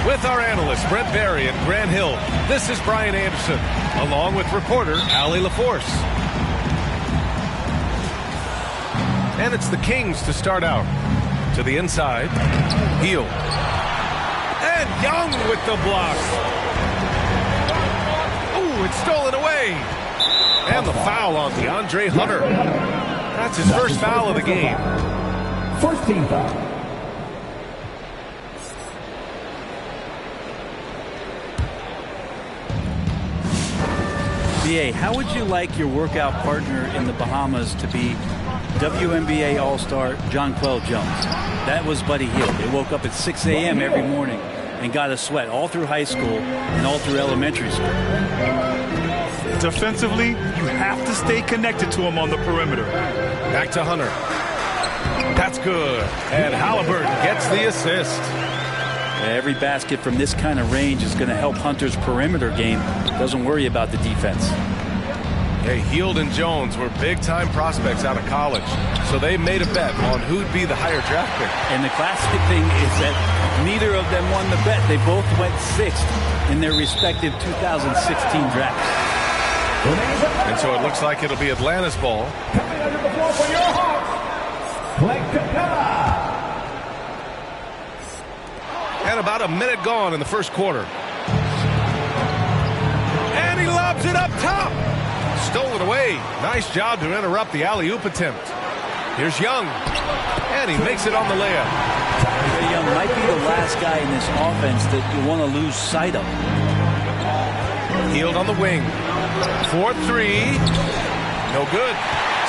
With our analysts, Brent Barry and Grant Hill, this is Brian Anderson, along with reporter Allie LaForce. And it's the Kings to start out. To the inside, Hield. And Young with the block. Ooh, it's stolen away. And the foul on DeAndre Hunter. That's his first foul of the game. First team foul. BA, how would you like your workout partner in the Bahamas to be WNBA All-Star Jonquel Jones? That was Buddy Hield. They woke up at 6 a.m. every morning and got a sweat all through high school and all through elementary school. Defensively, you have to stay connected to him on the perimeter. Back to Hunter. That's good. And Halliburton gets the assist. Every basket from this kind of range is going to help Hunter's perimeter game. Doesn't worry about the defense. Hey, Hield and Jones were big-time prospects out of college, so they made a bet on who'd be the higher draft pick. And the classic thing is that neither of them won the bet. They both went sixth in their respective 2016 drafts. And so it looks like it'll be Atlanta's ball. Coming under the floor for your Hawks, Blake Capella. And about a minute gone in the first quarter. And he lobs it up top. Stolen away. Nice job to interrupt the alley-oop attempt. Here's Young. And he makes it on the layup. Young might be the last guy in this offense that you want to lose sight of. Hield on the wing. 4-3. No good.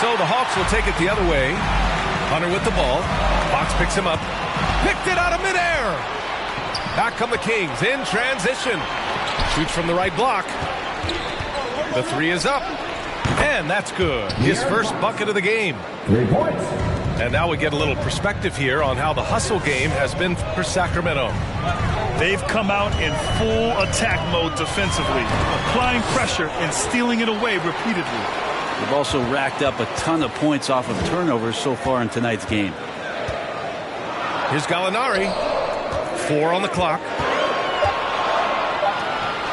So the Hawks will take it the other way. Hunter with the ball. Fox picks him up. Picked it out of midair. Back come the Kings in transition. Shoots from the right block. The three is up. And that's good. His first bucket of the game. 3 points. And now we get a little perspective here on how the hustle game has been for Sacramento. They've come out in full attack mode defensively, applying pressure and stealing it away repeatedly. They've also racked up a ton of points off of turnovers so far in tonight's game. Here's Gallinari. 4 on the clock.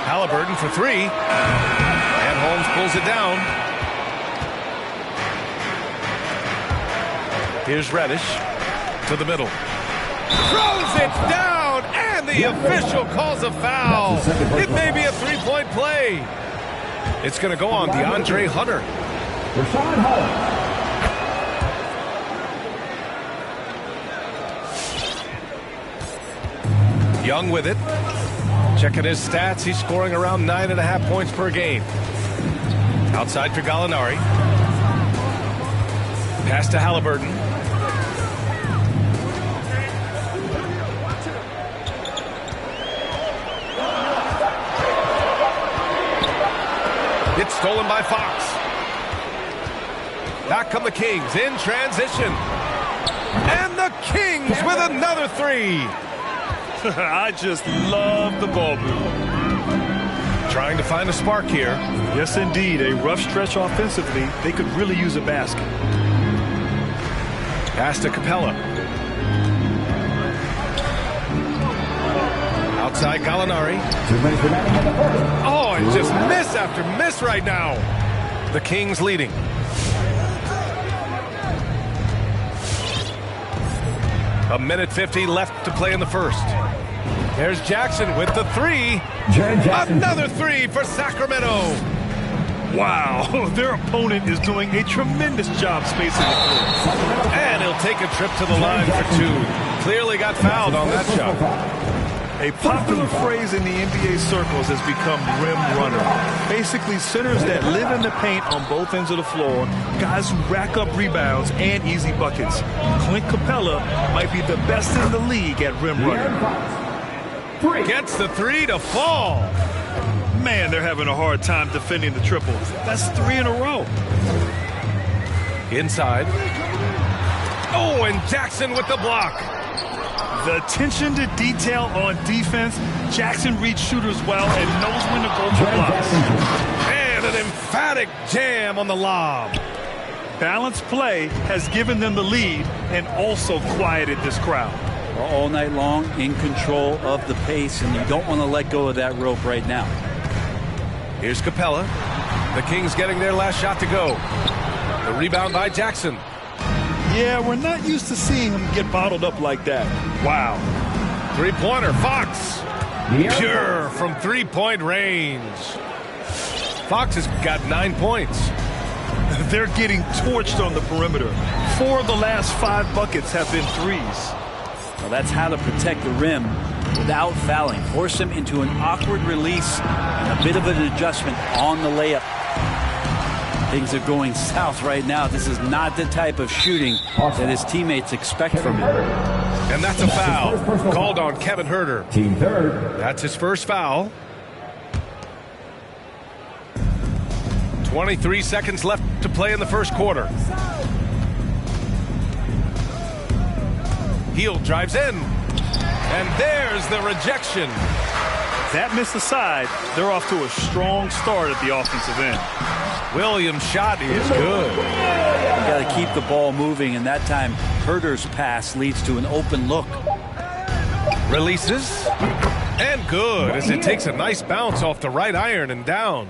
Halliburton for 3. And Holmes pulls it down. Here's Reddish to the middle. Throws it down, and the official calls a foul. It may be a three-point play. It's going to go on DeAndre Hunter. Rashawn Holmes. Young with it. Checking his stats, he's scoring around 9.5 points per game. Outside for Gallinari. Pass to Halliburton. It's stolen by Fox. Back come the Kings in transition. And the Kings with another three. I just love the ball move. Trying to find a spark here. Yes, indeed. A rough stretch offensively. They could really use a basket. Pass to Capella. Outside Gallinari. Oh, and just miss after miss right now. The Kings leading. A minute 50 left to play in the first. There's Jackson with the three. Another three for Sacramento. Wow, their opponent is doing a tremendous job spacing the floor. And he'll take a trip to the line for two. Clearly got fouled on that shot. A popular phrase in the NBA circles has become rim runner. Basically, centers that live in the paint on both ends of the floor, guys who rack up rebounds and easy buckets. Clint Capella might be the best in the league at rim running. Gets the three to fall. Man, they're having a hard time defending the triple. That's three in a row. Inside. Oh, and Jackson with the block. The attention to detail on defense. Jackson reads shooters well and knows when to go for blocks. And an emphatic jam on the lob. Balanced play has given them the lead and also quieted this crowd. All night long, in control of the pace, and you don't want to let go of that rope right now. Here's Capella. The Kings getting their last shot to go. The rebound by Jackson. Yeah, we're not used to seeing him get bottled up like that. Wow. Three-pointer, Fox. Pure from three-point range. Fox has got 9 points. They're getting torched on the perimeter. 4 of the last 5 buckets have been threes. Well, that's how to protect the rim without fouling. Force him into an awkward release and a bit of an adjustment on the layup. Things are going south right now. This is not the type of shooting that his teammates expect from him. And that's a foul called on Kevin Huerter. Team third. That's his first foul. 23 seconds left to play in the first quarter. Heel drives in. And there's the rejection. That missed aside. They're off to a strong start at the offensive end. Williams' shot is good. You got to keep the ball moving, and that time Huerter's pass leads to an open look. Releases. And good as it takes a nice bounce off the right iron and down.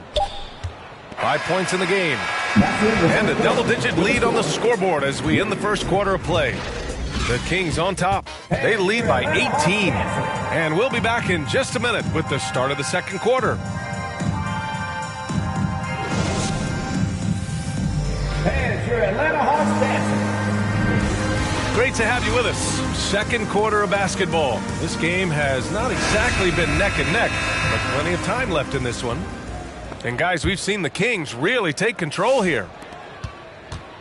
5 points in the game. And a double-digit lead on the scoreboard as we end the first quarter of play. The Kings on top. They lead by 18. And we'll be back in just a minute with the start of the second quarter. And it's your Atlanta Hawks dancing. Great to have you with us. Second quarter of basketball. This game has not exactly been neck and neck, but plenty of time left in this one. And guys, we've seen the Kings really take control here.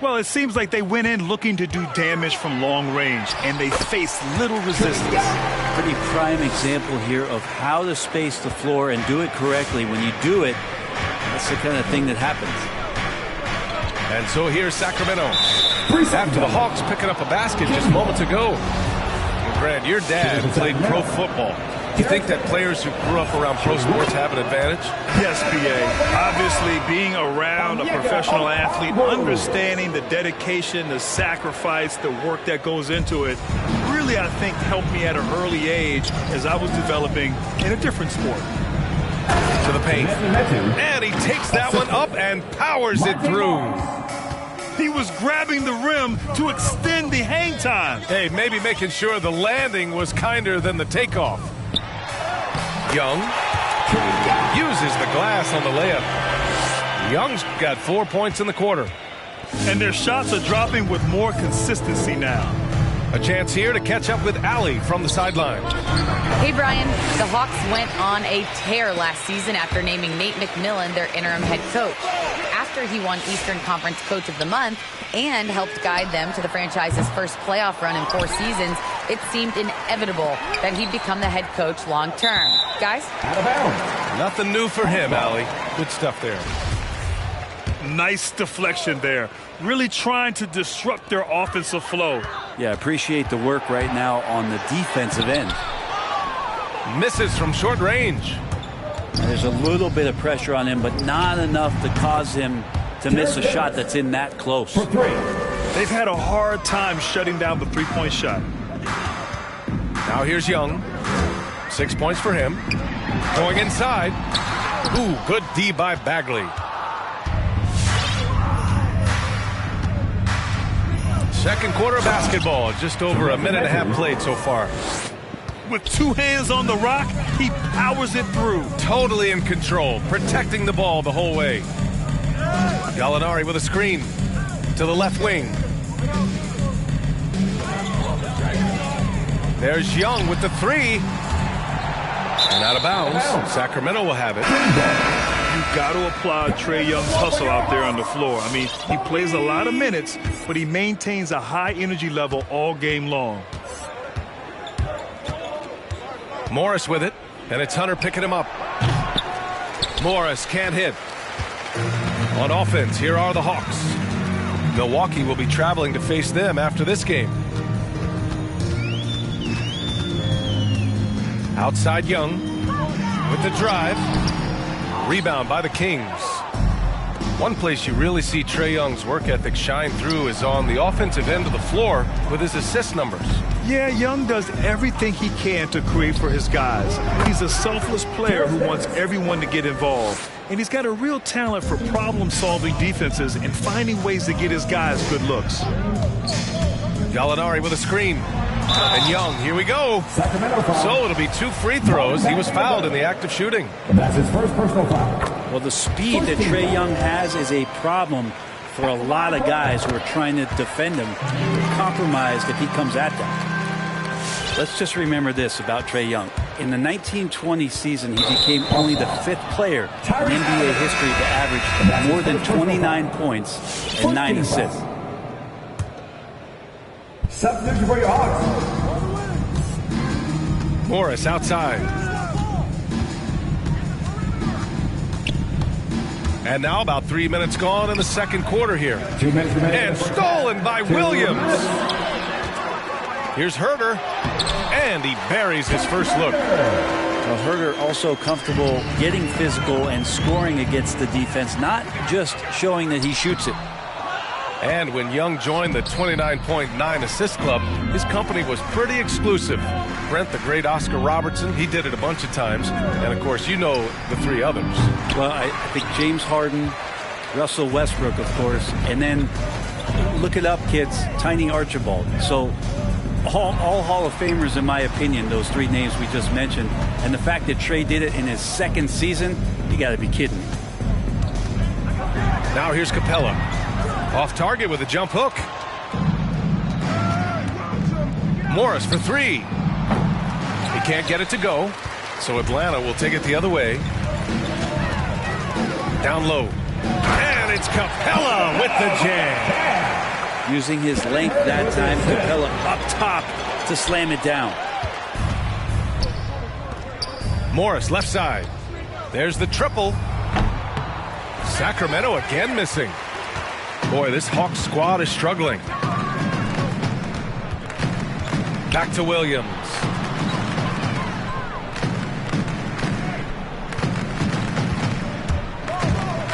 Well, it seems like they went in looking to do damage from long range, and they faced little resistance. Pretty prime example here of how to space the floor and do it correctly. When you do it, that's the kind of thing that happens. And so here's Sacramento. After the Hawks picking up a basket just moments ago. And Grant, your dad played pro football. Do you think that players who grew up around pro sports have an advantage? Yes, B.A. Obviously, being around a professional athlete, understanding the dedication, the sacrifice, the work that goes into it, really, I think, helped me at an early age as I was developing in a different sport. To the paint. And he takes that one up and powers it through. He was grabbing the rim to extend the hang time. Hey, maybe making sure the landing was kinder than the takeoff. Young uses the glass on the layup. Young's got 4 points in the quarter. And their shots are dropping with more consistency now. A chance here to catch up with Allie from the sideline. Hey, Brian. The Hawks went on a tear last season after naming Nate McMillan their interim head coach. after he won Eastern Conference Coach of the Month and helped guide them to the franchise's first playoff run in 4 seasons, it seemed inevitable that he'd become the head coach long term. Guys? Out of bounds. Nothing new for him, Allie. Good stuff there. Nice deflection there. Really trying to disrupt their offensive flow. Yeah, appreciate the work right now on the defensive end. Misses from short range. And there's a little bit of pressure on him, but not enough to cause him to miss a shot that's in that close. For 3. They've had a hard time shutting down the three-point shot. Now here's Young. 6 points for him. Going inside. Ooh, good D by Bagley. Second quarter of basketball. Just over a minute and a half played so far. With 2 hands on the rock, he powers it through. Totally in control, protecting the ball the whole way. Gallinari with a screen to the left wing. There's Young with the 3. And out of bounds. Sacramento will have it. You've got to applaud Trae Young's hustle out there on the floor. I mean, he plays a lot of minutes, but he maintains a high energy level all game long. Morris with it, and it's Hunter picking him up. Morris can't hit. On offense, here are the Hawks. Milwaukee will be traveling to face them after this game. Outside Young with the drive. Rebound by the Kings. One place you really see Trae Young's work ethic shine through is on the offensive end of the floor with his assist numbers. Yeah, Young does everything he can to create for his guys. He's a selfless player who wants everyone to get involved. And he's got a real talent for problem-solving defenses and finding ways to get his guys good looks. Gallinari with a screen. And Young, here we go. So it'll be 2 free throws. He was fouled in the act of shooting. That's his first personal foul. Well, the speed that Trae Young has is a problem for a lot of guys who are trying to defend him. They're compromised if he comes at them. Let's just remember this about Trae Young. In the 1920 season, he became only the 5th player in NBA history to average more than 29 points and 9 assists. Substitution for your Hawks. Morris outside. And now about 3 minutes gone in the second quarter here. 2 minutes remaining. And stolen by Williams. Here's Herter. And he buries his first look. Well, Herter also comfortable getting physical and scoring against the defense, not just showing that he shoots it. And when Young joined the 29.9 assist club, his company was pretty exclusive. Brent, the great Oscar Robertson, he did it a bunch of times. And, of course, you know the 3 others. Well, I think James Harden, Russell Westbrook, of course, and then look it up, kids, Tiny Archibald. So all Hall of Famers, in my opinion, those 3 names we just mentioned. And the fact that Trae did it in his 2nd season, you got to be kidding me. Now here's Capella. Off target with a jump hook. Morris for 3. He can't get it to go, so Atlanta will take it the other way. Down low. And it's Capella with the jam. Using his length that time, Capella up top to slam it down. Morris left side. There's the triple. Sacramento again missing. Boy, this Hawks squad is struggling. Back to Williams.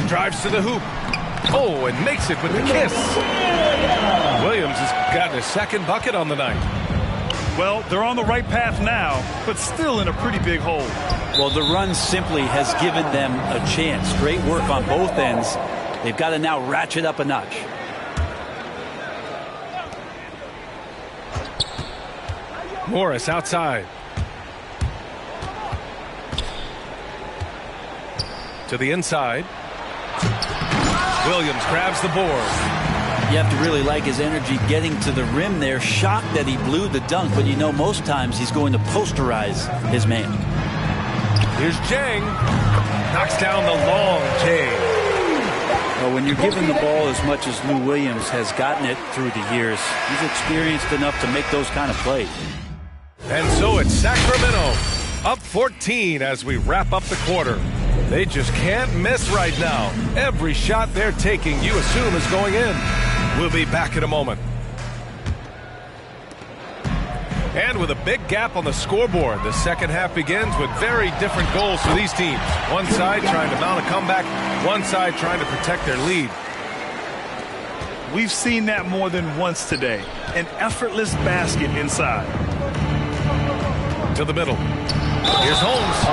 Drives to the hoop. Oh, and makes it with the kiss. Williams has gotten his 2nd bucket on the night. Well, they're on the right path now, but still in a pretty big hole. Well, the run simply has given them a chance. Great work on both ends. They've got to now ratchet up a notch. Morris outside. To the inside. Williams grabs the board. You have to really like his energy getting to the rim there. Shocked that he blew the dunk, but you know most times he's going to posterize his man. Here's Jang. Knocks down the long J. Well, when you're given the ball as much as Lou Williams has gotten it through the years, he's experienced enough to make those kind of plays. And so it's Sacramento up 14 as we wrap up the quarter. They just can't miss right now. Every shot they're taking, you assume, is going in. We'll be back in a moment. And with a big gap on the scoreboard, the second half begins with very different goals for these teams. One side trying to mount a comeback, one side trying to protect their lead. We've seen that more than once today. An effortless basket inside. To the middle. Here's Holmes.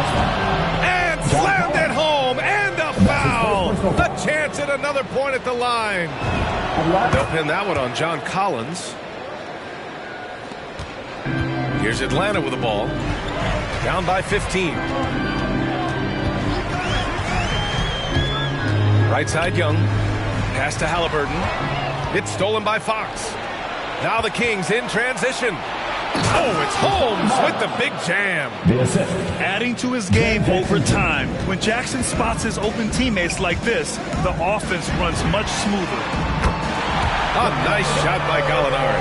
And slammed it home. And a foul. A chance at another point at the line. They'll pin that one on John Collins. Here's Atlanta with the ball. Down by 15. Right side Young. Pass to Halliburton. It's stolen by Fox. Now the Kings in transition. Oh, it's Holmes with the big jam. Adding to his game over time. When Jackson spots his open teammates like this, the offense runs much smoother. A nice shot by Gallinari.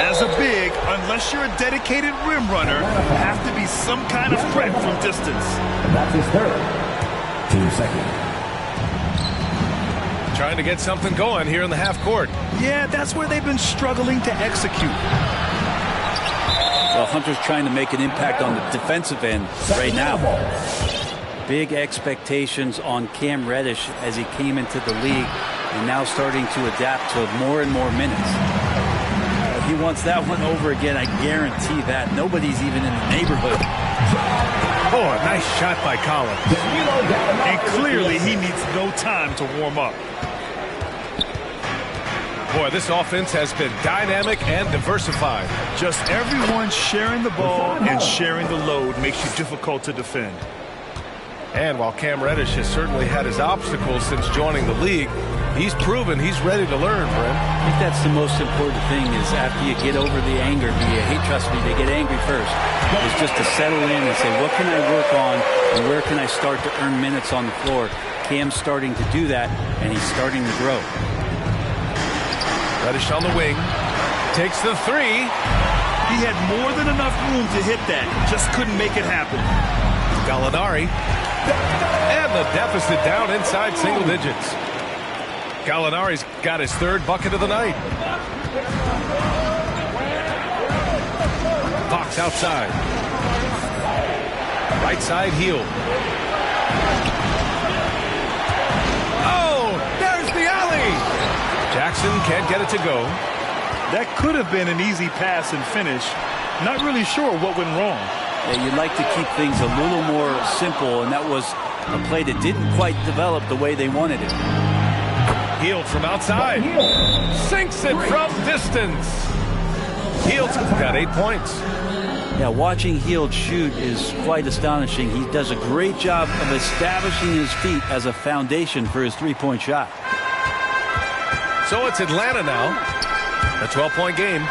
As a big, unless you're a dedicated rim runner, you have to be some kind of threat from distance. And that's his third. Team second. Trying to get something going here in the half court. Yeah, that's where they've been struggling to execute. Well, Hunter's trying to make an impact on the defensive end right now. Big expectations on Cam Reddish as he came into the league and now starting to adapt to more and more minutes. If he wants that one over again, I guarantee that. Nobody's even in the neighborhood. Oh, a nice shot by Collins. And clearly he needs no time to warm up. Boy, this offense has been dynamic and diversified. Just everyone sharing the ball and sharing the load makes you difficult to defend. And while Cam Reddish has certainly had his obstacles since joining the league, he's proven he's ready to learn, Brent. I think that's the most important thing is after you get over the anger, trust me, they get angry first. It's just to settle in and say, what can I work on and where can I start to earn minutes on the floor? Cam's starting to do that, and he's starting to grow. Reddish on the wing. Takes the three. He had more than enough room to hit that. Just couldn't make it happen. Gallinari. And the deficit down inside single digits. Gallinari's got his third bucket of the night. Fox outside. Right side heel. Oh, there's the alley. Jackson can't get it to go. That could have been an easy pass and finish. Not really sure what went wrong. Yeah, you'd like to keep things a little more simple, and that was a play that didn't quite develop the way they wanted it. Hield from outside. Sinks it from distance. Hield's got 8 points. Yeah, watching Hield shoot is quite astonishing. He does a great job of establishing his feet as a foundation for his three-point shot. So it's Atlanta now. A 12-point game.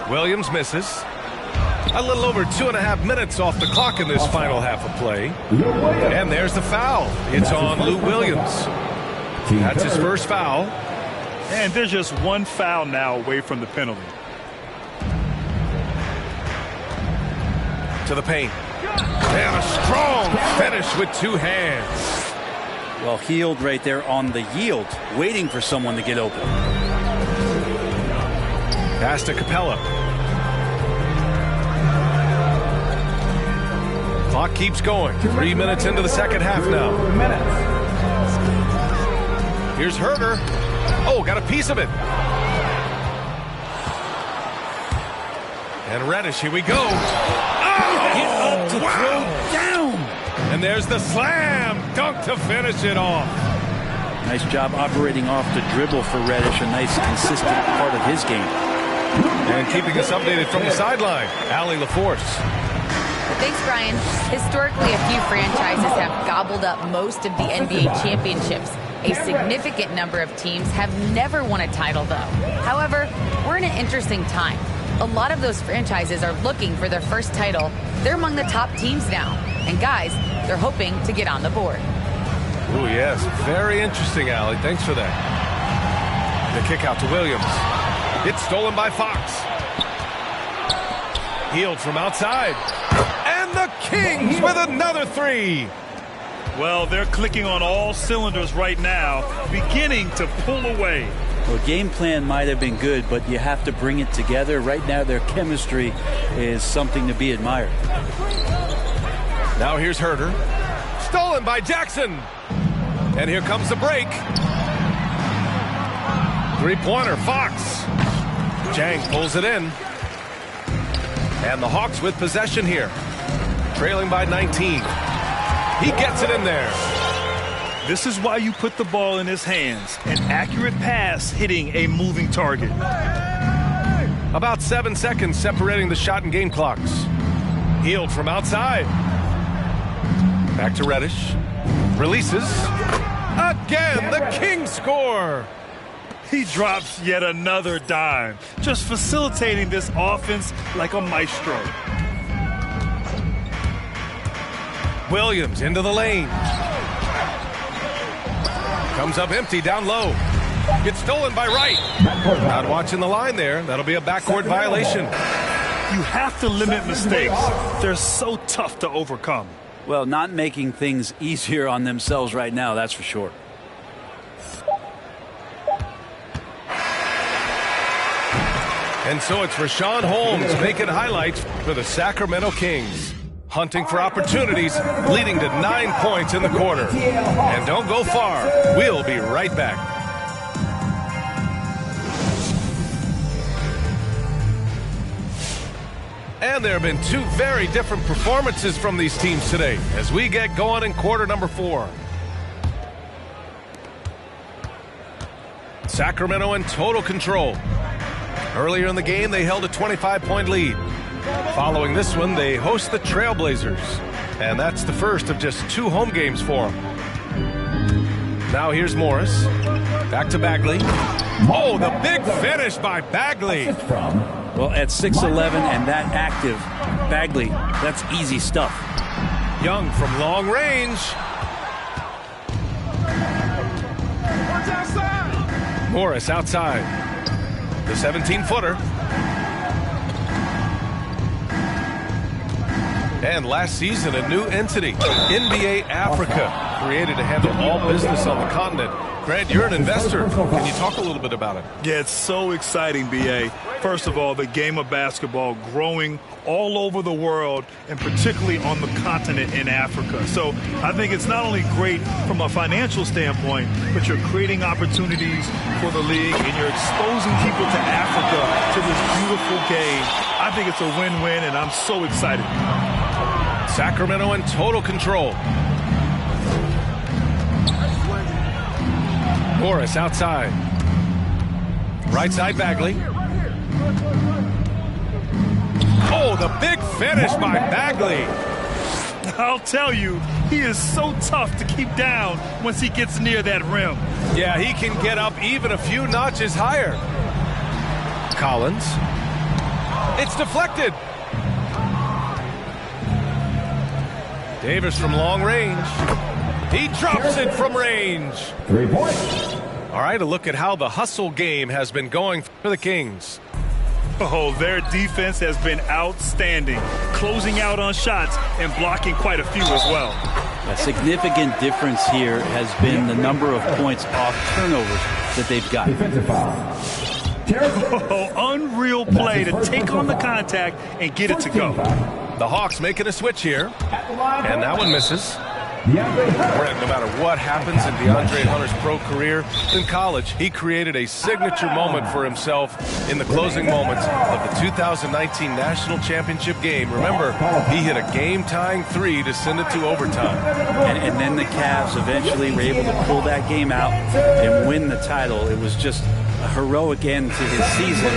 Williams misses. A little over 2.5 minutes off the clock in this final half of play. And there's the foul. It's on Lou Williams. That's his first foul. And there's just one foul now away from the penalty. To the paint. And a strong finish with two hands. Well, Hield right there on the yield, waiting for someone to get open. Pass to Capella. Clock keeps going. 3 minutes into the second half now. Here's Herter. Oh, got a piece of it. And Reddish, here we go. Oh, Get up to throw down. And there's the slam dunk to finish it off. Nice job operating off the dribble for Reddish. A nice, consistent part of his game. And keeping us updated from the sideline, Allie LaForce. Thanks, Brian. Historically, a few franchises have gobbled up most of the NBA championships. A significant number of teams have never won a title, though. However, we're in an interesting time. A lot of those franchises are looking for their first title. They're among the top teams now. And guys, they're hoping to get on the board. Oh, yes. Very interesting, Allie. Thanks for that. The kick out to Williams. It's stolen by Fox. Healed from outside. And the Kings with another three. Well, they're clicking on all cylinders right now, beginning to pull away. Well, game plan might have been good, but you have to bring it together. Right now, their chemistry is something to be admired. Now here's Herter. Stolen by Jackson. And here comes the break. Three-pointer, Fox. Jang pulls it in. And the Hawks with possession here. Trailing by 19. He gets it in there. This is why you put the ball in his hands. An accurate pass hitting a moving target. About 7 seconds separating the shot and game clocks. Healed from outside. Back to Reddish. Releases. Again, the Kings score. He drops yet another dime, just facilitating this offense like a maestro. Williams into the lane. Comes up empty down low. Gets stolen by Wright. Not watching the line there. That'll be a backcourt violation. You have to limit mistakes. They're so tough to overcome. Well, not making things easier on themselves right now, that's for sure. And so it's Rashawn Holmes making highlights for the Sacramento Kings. Hunting for opportunities, leading to 9 points in the quarter. And don't go far. We'll be right back. And there have been two very different performances from these teams today as we get going in quarter number 4. Sacramento in total control. Earlier in the game, they held a 25-point lead. Following this one, they host the Trailblazers. And that's the first of just 2 home games for them. Now here's Morris. Back to Bagley. Oh, the big finish by Bagley. Well, at 6'11" and that active, Bagley, that's easy stuff. Young from long range. Morris outside. The 17-footer. And last season, a new entity, NBA Africa, created to handle all business on the continent. Grant, you're an investor. Can you talk a little bit about it? Yeah, it's so exciting, B.A. First of all, the game of basketball growing all over the world, and particularly on the continent in Africa. So I think it's not only great from a financial standpoint, but you're creating opportunities for the league, and you're exposing people to Africa, to this beautiful game. I think it's a win-win, and I'm so excited. Sacramento in total control. Morris outside. Right side Bagley. Oh, the big finish by Bagley. I'll tell you, he is so tough to keep down once he gets near that rim. Yeah, he can get up even a few notches higher. Collins. It's deflected. Davis from long range. He drops it from range. 3 points. All right, a look at how the hustle game has been going for the Kings. Oh, their defense has been outstanding, closing out on shots and blocking quite a few as well. A significant difference here has been the number of points off turnovers that they've got. Defensive foul. Oh, unreal play to take on the contact and get it to go. The Hawks making a switch here, and that one misses. Brent, no matter what happens in DeAndre Hunter's pro career, in college, he created a signature moment for himself in the closing moments of the 2019 National Championship game. Remember, he hit a game-tying 3 to send it to overtime. And then the Cavs eventually were able to pull that game out and win the title. It was just a heroic end to his season.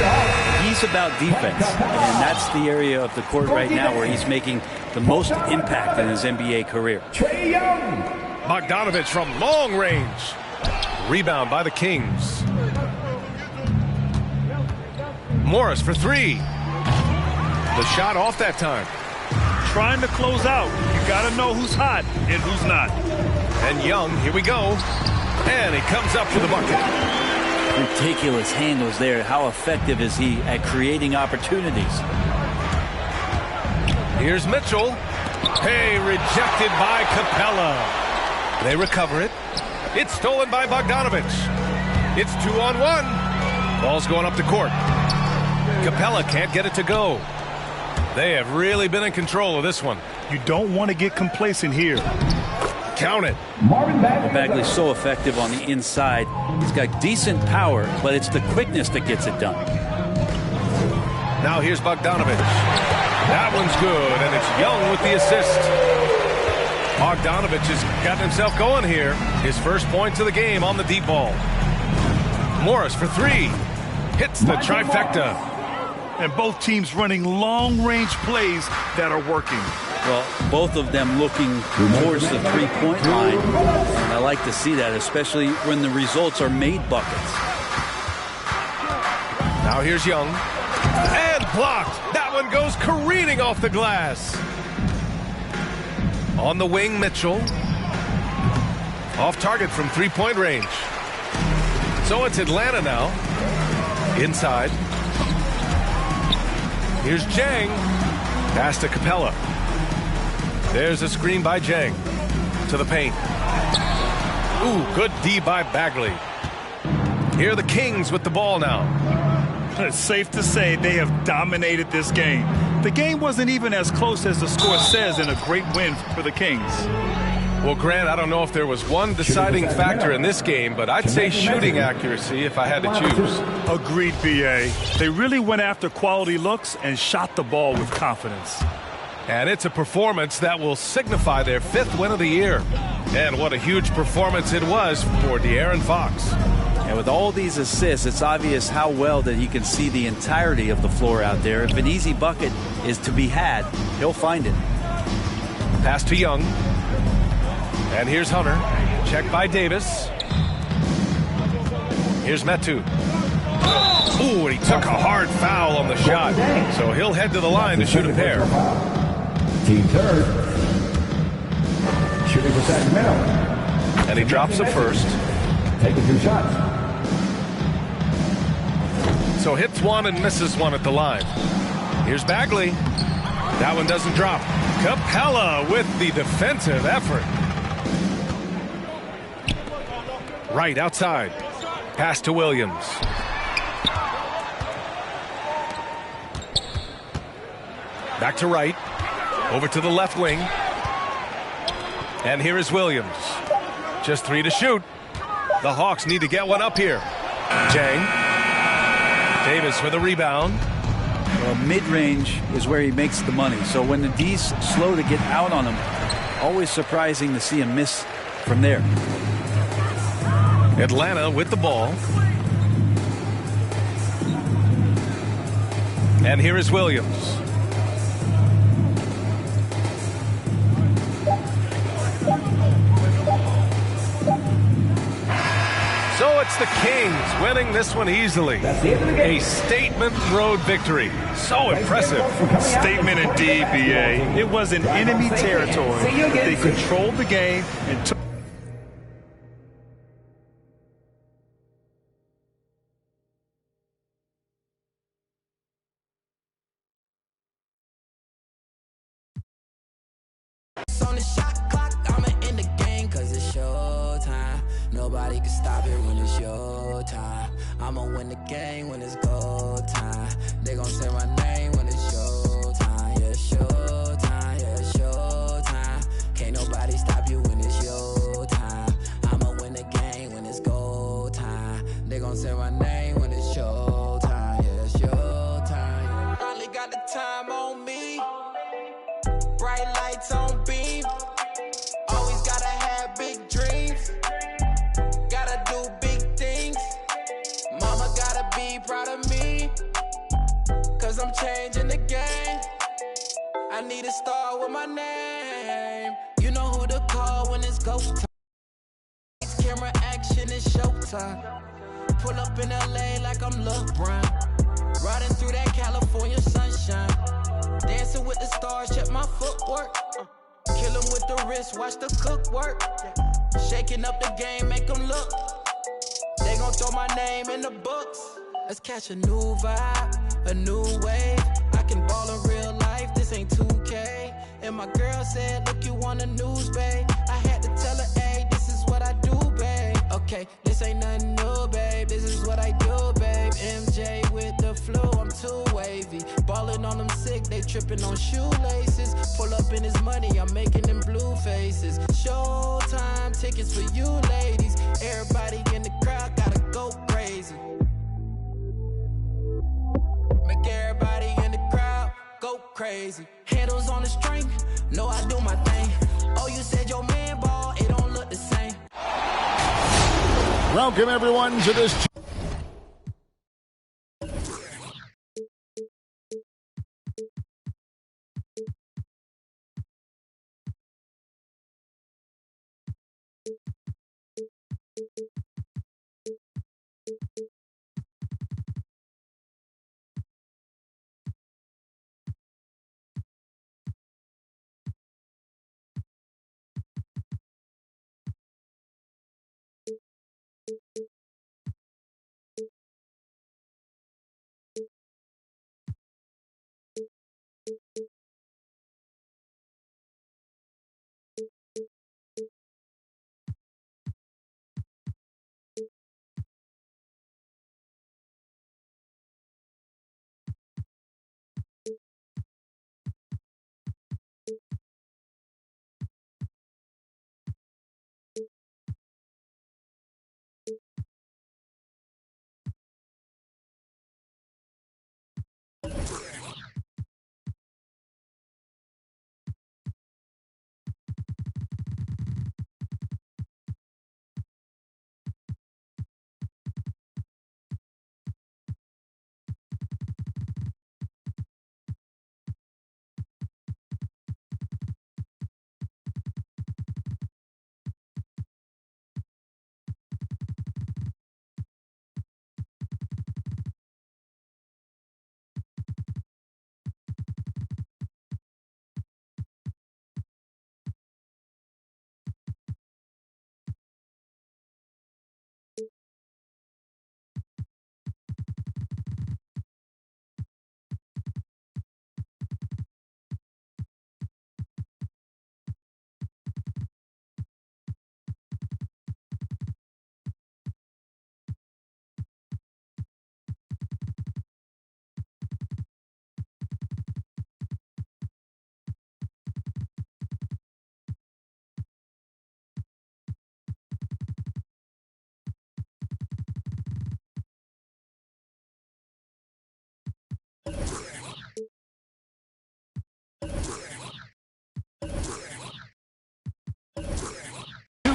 He's about defense, and that's the area of the court right now where he's making the most impact in his NBA career. Bogdanovich from long range. Rebound by the Kings. Morris for 3. The shot off that time. Trying to close out. You got to know who's hot and who's not. And Young, here we go. And he comes up with a bucket. Ridiculous handles there. How effective is he at creating opportunities? Here's Mitchell. Hey, rejected by Capella. They recover it. It's stolen by Bogdanovich. It's 2-on-1. Ball's going up the court. Capella can't get it to go. They have really been in control of this one. You don't want to get complacent here. Count it. Bagley's so effective on the inside. He's got decent power, but it's the quickness that gets it done. Now here's Bogdanovich. That one's good, and it's Young with the assist. Bogdanovich has gotten himself going here. His first points of the game on the deep ball. Morris for three. Hits the trifecta. And both teams running long-range plays that are working. Well, both of them looking towards the three-point line. And I like to see that, especially when the results are made buckets. Now here's Young. And blocked. That one goes careening off the glass. On the wing, Mitchell. Off target from three-point range. So it's Atlanta now. Inside. Here's Jang. Pass to Capella. There's a screen by Jang. To the paint. Ooh, good D by Bagley. Here are the Kings with the ball now. It's safe to say they have dominated this game. The game wasn't even as close as the score says in a great win for the Kings. Well, Grant, I don't know if there was one deciding factor in this game, but I'd say shooting accuracy if I had to choose. Agreed, B.A. They really went after quality looks and shot the ball with confidence. And it's a performance that will signify their 5th win of the year. And what a huge performance it was for De'Aaron Fox. And with all these assists, it's obvious how well that he can see the entirety of the floor out there. If an easy bucket is to be had, he'll find it. Pass to Young. And here's Hunter. Checked by Davis. Here's Metu. Ooh, and he took a hard foul on the shot. So he'll head to the line to shoot a pair. Team third. Shooting for Sacramento. And he drops the first. Taking 2 shots. So hits one and misses one at the line. Here's Bagley. That one doesn't drop. Capella with the defensive effort. Right outside. Pass to Williams. Back to right. Over to the left wing. And here is Williams. Just 3 to shoot. The Hawks need to get one up here. Jang. Davis with a rebound. Well, mid-range is where he makes the money. So when the D's slow to get out on him, always surprising to see him miss from there. Atlanta with the ball. And here is Williams. So it's the Kings winning this one easily. A statement road victory. So impressive. Statement indeed, B.A. It was in enemy territory, but they controlled the game and took. On the shot clock, I'ma end the game cause it's showtime. Nobody can stop it when it's your time. I'ma win the game when it's go time. They gon' say my name when it's showtime. Yeah, showtime, yeah, showtime. Can't nobody stop you when it's your time. I'ma win the game when it's go time. They gon' say my name when it's showtime. Yeah, showtime. Finally got the time on me. Bright lights on beam. Always gotta have big dreams. Gotta do big things. Mama gotta be proud of me. Cause I'm changing the game. I need to start with my name. You know who to call when it's go time. Camera action is showtime. Pull up in LA like I'm LeBron. Riding through that California sunshine. Dancing with the stars, check my footwork. Kill him with the wrist, watch the cook work. Shaking up the game, make them look. They gon' throw my name in the books. Let's catch a new vibe, a new wave. I can ball in real life, this ain't 2K. And my girl said, look, you on the news, babe. I had to tell her, hey, this is what I do, babe. Okay, this ain't nothing new, babe. This is what I do, babe. MJ with the flu, I'm too wavy. Ballin' on them sick, they trippin' on shoelaces. Pull up in his money, I'm making them blue faces. Showtime tickets for you ladies. Everybody in the crowd gotta go crazy. Make everybody in the crowd go crazy. Handles on the string, know I do my thing. Oh, you said your man ball, it don't look the same. Welcome everyone to this.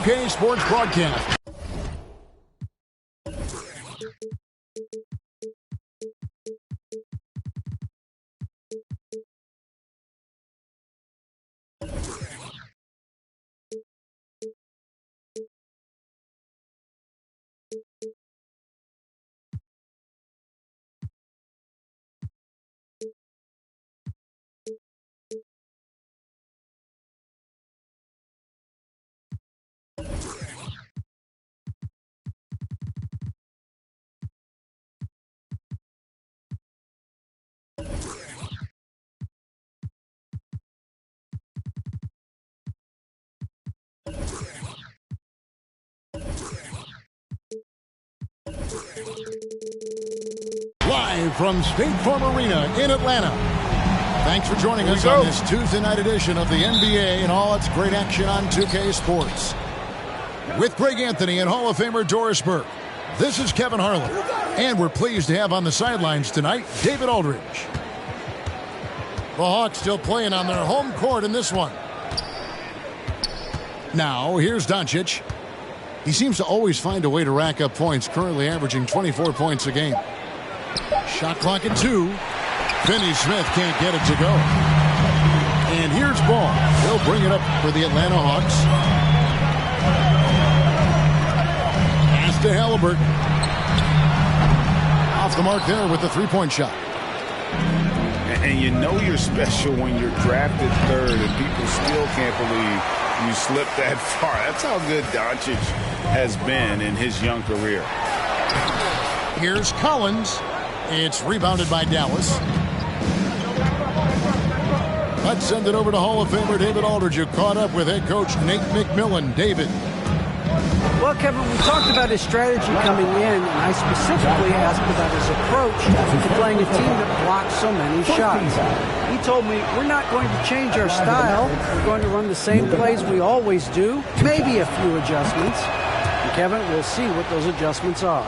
UK Sports Broadcast. Live from State Farm Arena in Atlanta. Thanks for joining us on this Tuesday night edition of the NBA and all its great action on 2K Sports. With Greg Anthony and Hall of Famer Doris Burke, this is Kevin Harlan. And we're pleased to have on the sidelines tonight, David Aldridge. The Hawks still playing on their home court in this one. Now, here's Doncic. He seems to always find a way to rack up points, currently averaging 24 points a game. Shot clock at 2. Finney Smith can't get it to go. And here's Ball. He'll bring it up for the Atlanta Hawks. Pass to Halliburton. Off the mark there with the three-point shot. And you know you're special when you're drafted third and people still can't believe you slip that far. That's how good Doncic has been in his young career. Here's Collins. It's rebounded by Dallas. Let's send it over to Hall of Famer David Aldridge, who caught up with head coach Nate McMillan. David. Well, Kevin, we talked about his strategy coming in, and I specifically asked about his approach to playing a team that blocks so many shots. He told me, we're not going to change our style. We're going to run the same plays we always do, maybe a few adjustments. And Kevin, we'll see what those adjustments are.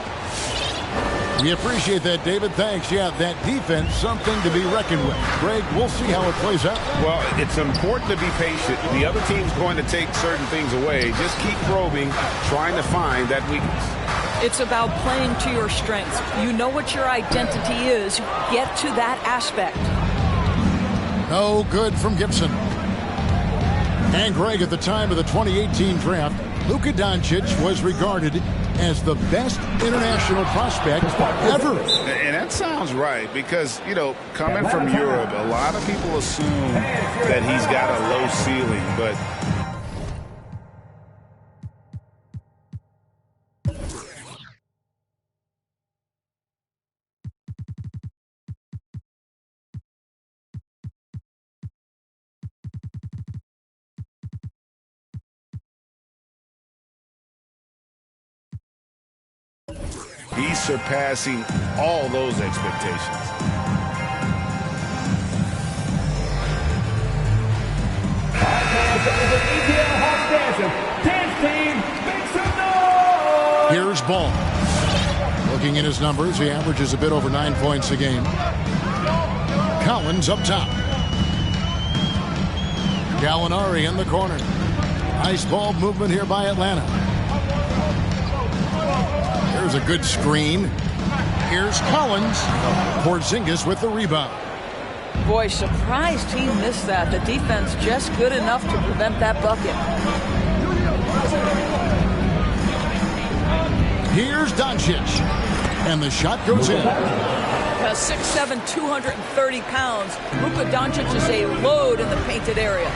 We appreciate that, David. Thanks. Yeah, that defense, something to be reckoned with. Greg, we'll see how it plays out. Well, it's important to be patient. The other team's going to take certain things away. Just keep probing, trying to find that weakness. It's about playing to your strengths. You know what your identity is. Get to that aspect. No good from Gibson. And Greg, at the time of the 2018 draft, Luka Doncic was regarded as the best international prospect ever. And that sounds right, because, you know, coming from Europe, a lot of people assume that he's got a low ceiling, but he's surpassing all those expectations. Here's Ball. Looking at his numbers, he averages a bit over 9 points a game. Collins up top. Gallinari in the corner. Nice ball movement here by Atlanta. There's a good screen. Here's Collins. Porzingis with the rebound. Boy, surprised he missed that. The defense just good enough to prevent that bucket. Here's Doncic. And the shot goes in. 6'7", 230 pounds. Luka Doncic is a load in the painted area.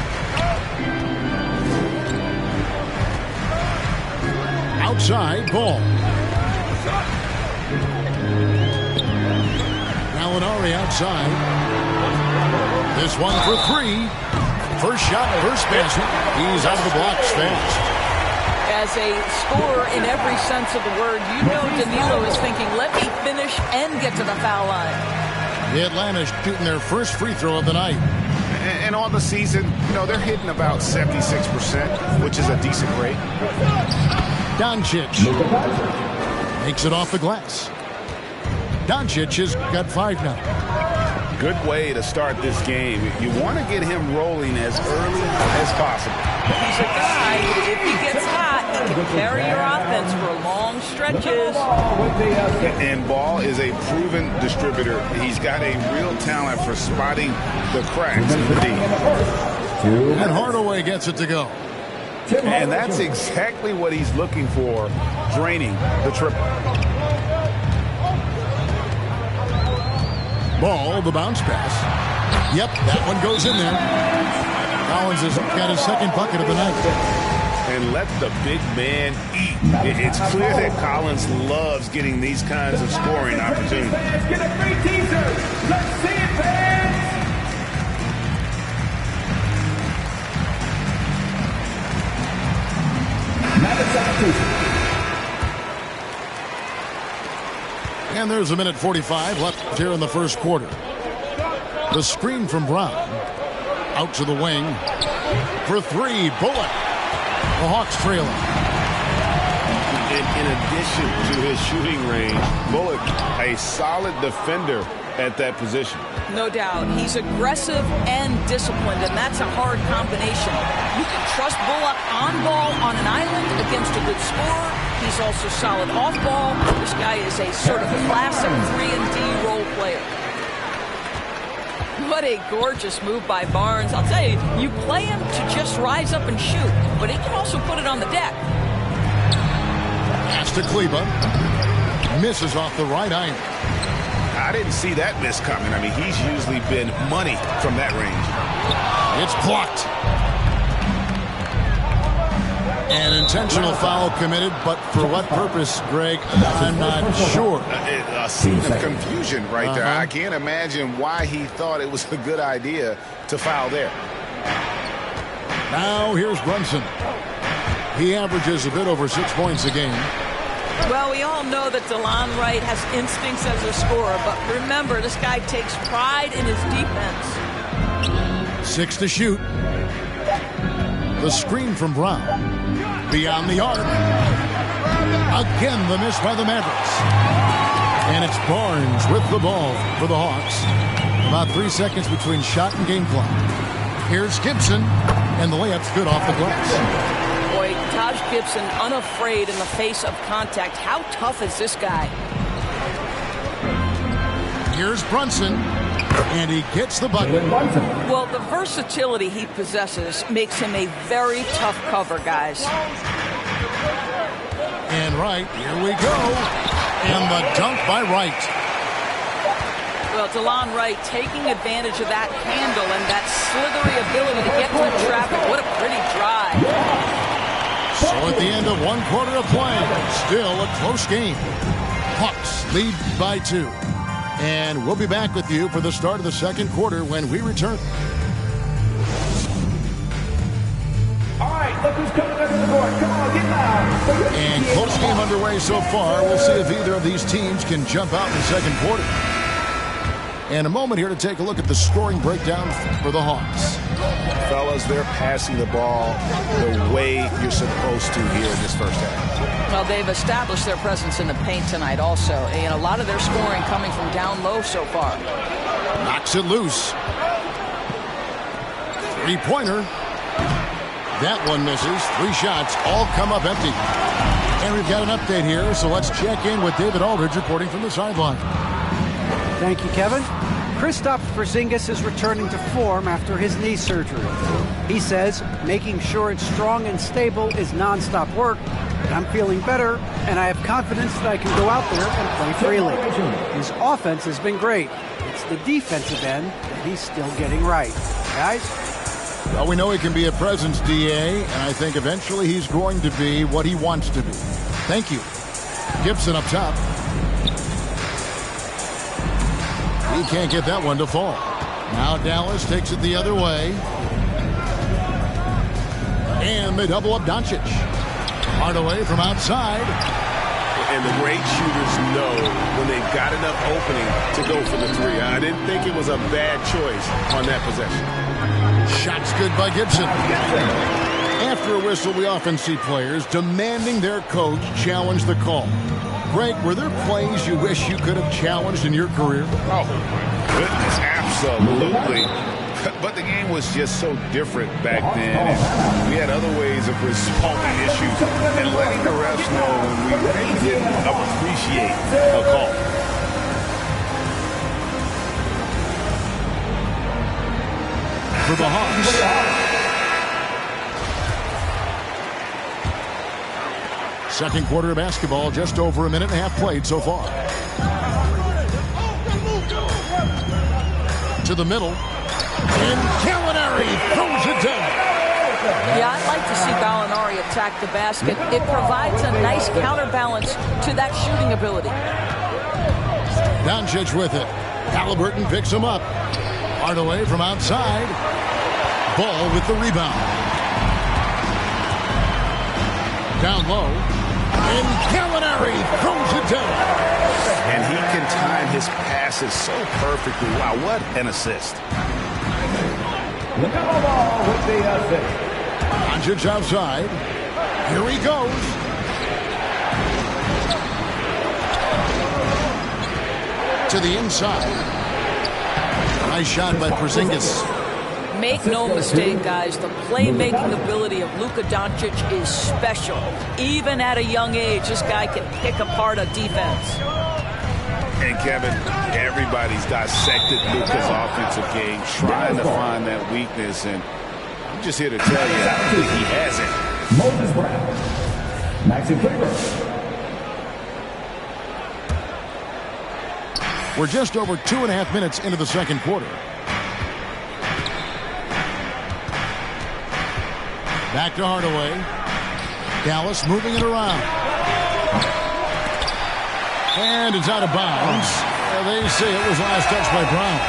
Outside, Ball. Gallinari outside. This one for three. First shot, first basket. He's out of the blocks fast. As a scorer in every sense of the word, you know Danilo is thinking, let me finish and get to the foul line. The Atlanta shooting their first free throw of the night. And on the season, you know, they're hitting about 76%, which is a decent rate. Doncic makes it off the glass. Doncic has got 5 now. Good way to start this game. You want to get him rolling as early as possible. He's a guy, if he gets hot, he can carry your offense for long stretches. And Ball is a proven distributor. He's got a real talent for spotting the cracks in the D. And Hardaway gets it to go. And that's exactly what he's looking for, draining the triple. Ball, the bounce pass. Yep, that one goes in there. Collins has got his second bucket of the night. And let the big man eat. It's clear that Collins loves getting these kinds of scoring opportunities. Let's get a free teaser. Let's see it, fans. And there's a minute 45 left here in the first quarter. The screen from Brown. Out to the wing. For three, Bullock. The Hawks trailing. In addition to his shooting range, Bullock, a solid defender at that position. No doubt. He's aggressive and disciplined, and that's a hard combination. You can trust Bullock on ball on an island against a good scorer. He's also solid off ball. This guy is a sort of classic 3-and-D role player. What a gorgeous move by Barnes. I'll tell you, you play him to just rise up and shoot, but he can also put it on the deck. Pass to Kleba. Misses off the right iron. I didn't see that miss coming. I mean, he's usually been money from that range. It's blocked. An intentional foul committed, but for what purpose, Greg? I'm not sure. A scene of confusion right there. I can't imagine why he thought it was a good idea to foul there. Now here's Brunson. He averages a bit over 6 points a game. Well, we all know that DeLon Wright has instincts as a scorer, but remember, this guy takes pride in his defense. 6 to shoot. The screen from Brown. Beyond the arc. Again, the miss by the Mavericks. And it's Barnes with the ball for the Hawks. About 3 seconds between shot and game clock. Here's Gibson, and the layup's good off the glass. Boy, Taj Gibson unafraid in the face of contact. How tough is this guy? Here's Brunson, and he gets the bucket. Well, the versatility he possesses makes him a very tough cover, guys. And Wright, here we go. And the dunk by Wright. Well, DeLon Wright taking advantage of that handle and that slithery ability to get through traffic. What a pretty drive. So at the end of 1 quarter of play, still a close game. Hawks lead by 2. And we'll be back with you for the start of the second quarter when we return. All right, look who's coming under the board. Come on, get loud. And close game underway so far. We'll see if either of these teams can jump out in the second quarter. And a moment here to take a look at the scoring breakdown for the Hawks. Fellas, they're passing the ball the way you're supposed to here in this first half. Well, they've established their presence in the paint tonight also. And a lot of their scoring coming from down low so far. Knocks it loose. 3-pointer. That one misses. 3 shots, all come up empty. And we've got an update here, so let's check in with David Aldridge reporting from the sideline. Thank you, Kevin. Kristaps Porzingis is returning to form after his knee surgery. He says making sure it's strong and stable is nonstop work, but I'm feeling better, and I have confidence that I can go out there and play freely. His offense has been great. It's the defensive end that he's still getting right. Guys? Well, we know he can be a presence, DA, and I think eventually he's going to be what he wants to be. Thank you. Gibson up top. He can't get that one to fall. Now Dallas takes it the other way. And they double up Doncic. Hardaway from outside. And the great shooters know when they've got enough opening to go for the 3. I didn't think it was a bad choice on that possession. Shots good by Gibson. After a whistle, we often see players demanding their coach challenge the call. Greg, were there plays you wish you could have challenged in your career? Oh, my goodness, absolutely. But the game was just so different back then. And we had other ways of resolving issues and letting the refs know when we really didn't appreciate a call. For the Hawks. Second quarter of basketball, just over a minute and a half played so far. To the middle. And Gallinari throws it down. Yeah, I'd like to see Gallinari attack the basket. It provides a nice counterbalance to that shooting ability. Doncic with it. Halliburton picks him up. Hardaway from outside. Ball with the rebound. Down low. And Gallinari throws it down. And he can time his passes so perfectly. Wow, what an assist. The double ball with the assist. Doncic outside. Here he goes. To the inside. Nice shot by Porzingis. Make no mistake, guys, the playmaking ability of Luka Doncic is special. Even at a young age, this guy can pick apart a defense. And Kevin, everybody's dissected Luka's offensive game, trying to find that weakness, and I'm just here to tell you, I don't think he has it. Moses Brown. Maxi Kleber. We're just over 2.5 minutes into the second quarter. Back to Hardaway. Dallas moving it around. And it's out of bounds. They say it was last touched by Brown.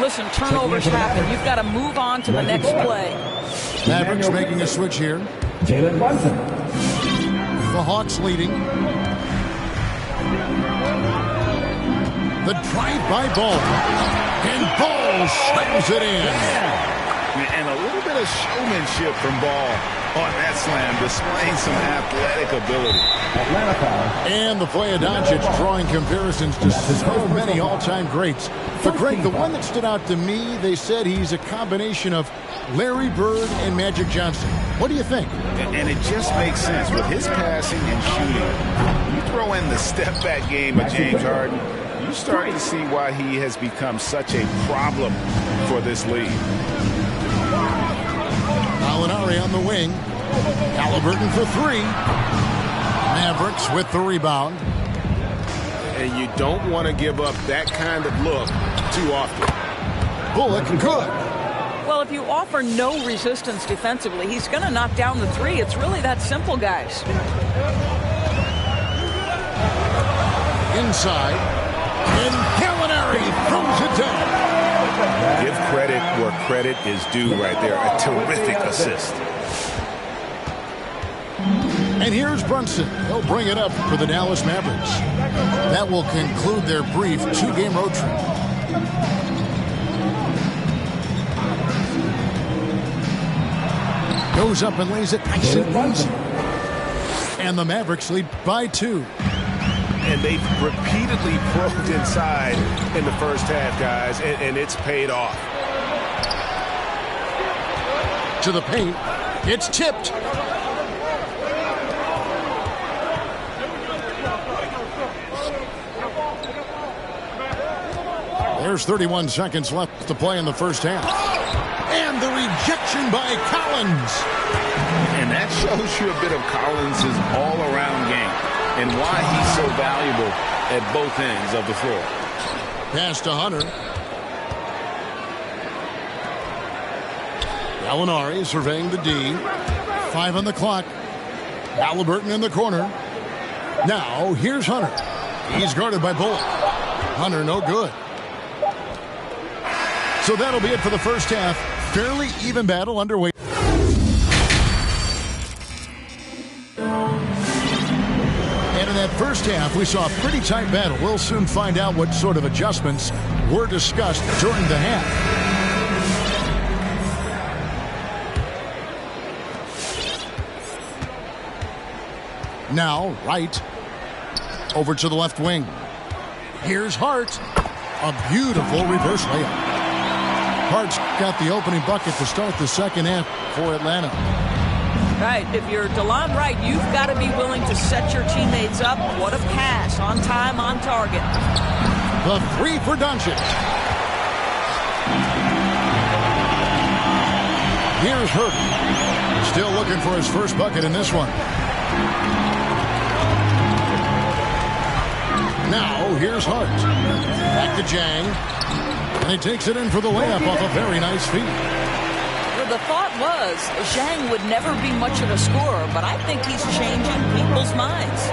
Listen, turnovers happen. You've got to move on to the next play. Mavericks making a switch here. Jalen Brunson. The Hawks leading. The drive-by ball. And Ball slams it in. And a little bit of showmanship from Ball on that slam, displaying some athletic ability. And the play of Doncic drawing comparisons to so many all-time greats. But Greg, the one that stood out to me, they said he's a combination of Larry Bird and Magic Johnson. What do you think? And it just makes sense with his passing and shooting. You throw in the step-back game of James Harden, you start to see why he has become such a problem for this league. Gallinari on the wing. Halliburton for three. Mavericks with the rebound. And you don't want to give up that kind of look too often. Bullock good. Well, if you offer no resistance defensively, he's going to knock down the three. It's really that simple, guys. Inside. And Gallinari throws it down. Give credit where credit is due right there. A terrific assist. And here's Brunson. He'll bring it up for the Dallas Mavericks. That will conclude their brief two-game road trip. Goes up and lays it nice and easy. And the Mavericks lead by 2. And they've repeatedly probed inside in the first half, guys, and it's paid off. To the paint. It's tipped. There's 31 seconds left to play in the first half. And the rejection by Collins. And that shows you a bit of Collins' all-around game and why he's so valuable at both ends of the floor. Pass to Hunter. Gallinari surveying the D. 5 on the clock. Halliburton in the corner. Now here's Hunter. He's guarded by Bullock. Hunter no good. So that'll be it for the first half. Fairly even battle underway. And in that first half, we saw a pretty tight battle. We'll soon find out what sort of adjustments were discussed during the half. Now, Wright over to the left wing. Here's Hart. A beautiful reverse layup. Hart's got the opening bucket to start the second half for Atlanta. Right. If you're DeLon Wright, you've got to be willing to set your teammates up. What a pass. On time, on target. The three for Doncic. Here's Hurt. Still looking for his first bucket in this one. Now, here's Hart. Back to Jang. And he takes it in for the layup off a very nice feed. Well, the thought was Zhang would never be much of a scorer, but I think he's changing people's minds.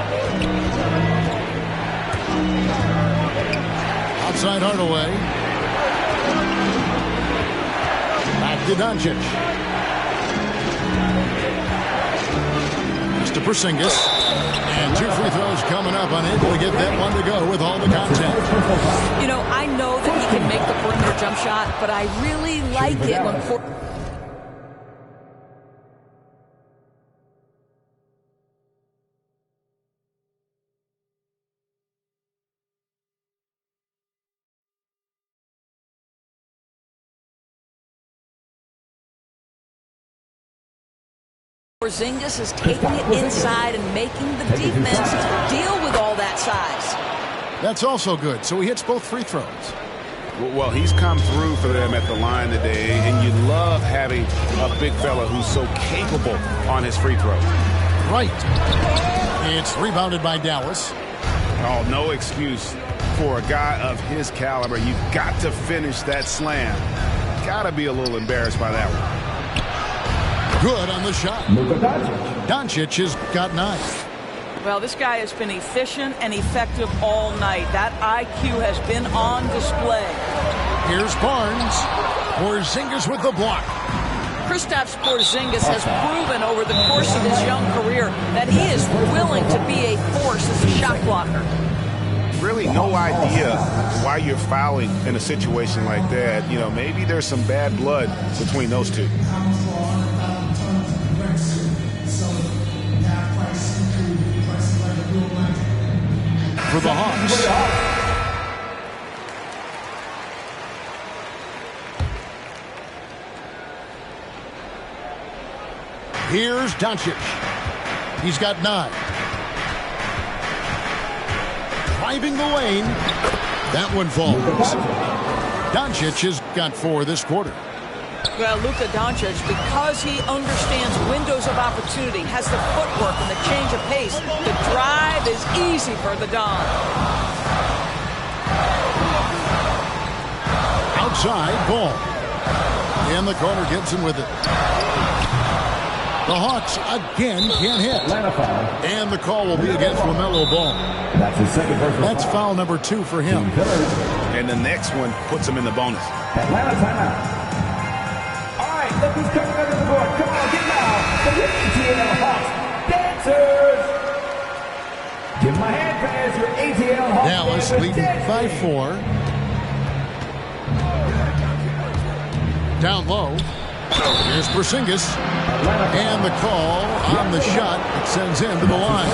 Outside Hardaway. Back to Doncic. To Porzingis. And 2 free throws coming up. Unable to get that one to go with all the contact. You know, I know that he can make the perimeter jump shot, but I really like it when... Porzingis is taking it inside and making the defense deal with all that size. That's also good. So he hits both free throws. Well, he's come through for them at the line today, and you love having a big fella who's so capable on his free throws. Right. It's rebounded by Dallas. Oh, no excuse for a guy of his caliber. You've got to finish that slam. Got to be a little embarrassed by that one. Good on the shot. Doncic has got 9. Well, this guy has been efficient and effective all night. That IQ has been on display. Here's Barnes. Porzingis with the block. Kristaps Porzingis has proven over the course of his young career that he is willing to be a force as a shot blocker. Really no idea why you're fouling in a situation like that. You know, maybe there's some bad blood between those two. For the Hawks. Here's Doncic. He's got 9. Driving the lane. That one falls. Doncic has got 4 this quarter. Well, Luka Doncic, because he understands windows of opportunity, has the footwork and the change of pace, the drive is easy for the Don. Outside ball. In the corner, Gibson with it. The Hawks again can't hit. And the call will be against LaMelo Ball. That's his second personal foul. That's foul number 2 for him. And the next one puts him in the bonus. Atlanta timeout. All right, look who's coming under the board. Come on, get loud. For your ATL Hawks dancers. Give them a hand pass, your ATL Hawks Dallas dancers. leading by 4. Down low. Here's Porzingis. And the call on the shot. It sends him to the line.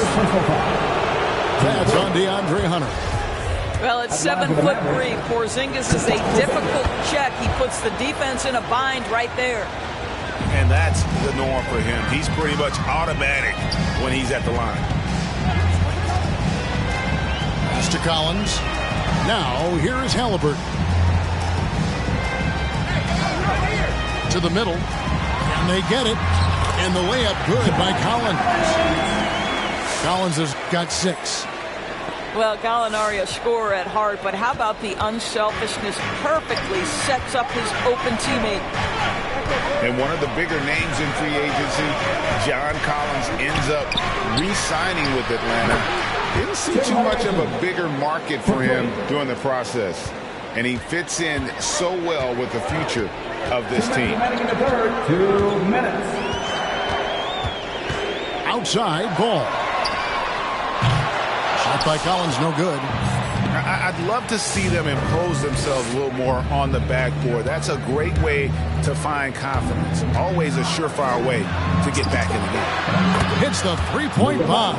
That's on DeAndre Hunter. Well, it's 7'3". Porzingis is a difficult check. He puts the defense in a bind right there. And that's the norm for him. He's pretty much automatic when he's at the line. Pass to Collins. Now, here is Halliburton. To the middle. And they get it. And the layup good by Collins. Collins has got 6. Well, Gallinari a scorer at heart, but how about the unselfishness? Perfectly sets up his open teammate. And one of the bigger names in free agency, John Collins, ends up re-signing with Atlanta. Didn't see too much of a bigger market for him during the process. And he fits in so well with the future of this team. 2 minutes. Outside ball. Shot by Collins, no good. I'd love to see them impose themselves a little more on the backboard. That's a great way to find confidence. Always a surefire way to get back in the game. Hits the three-point bomb.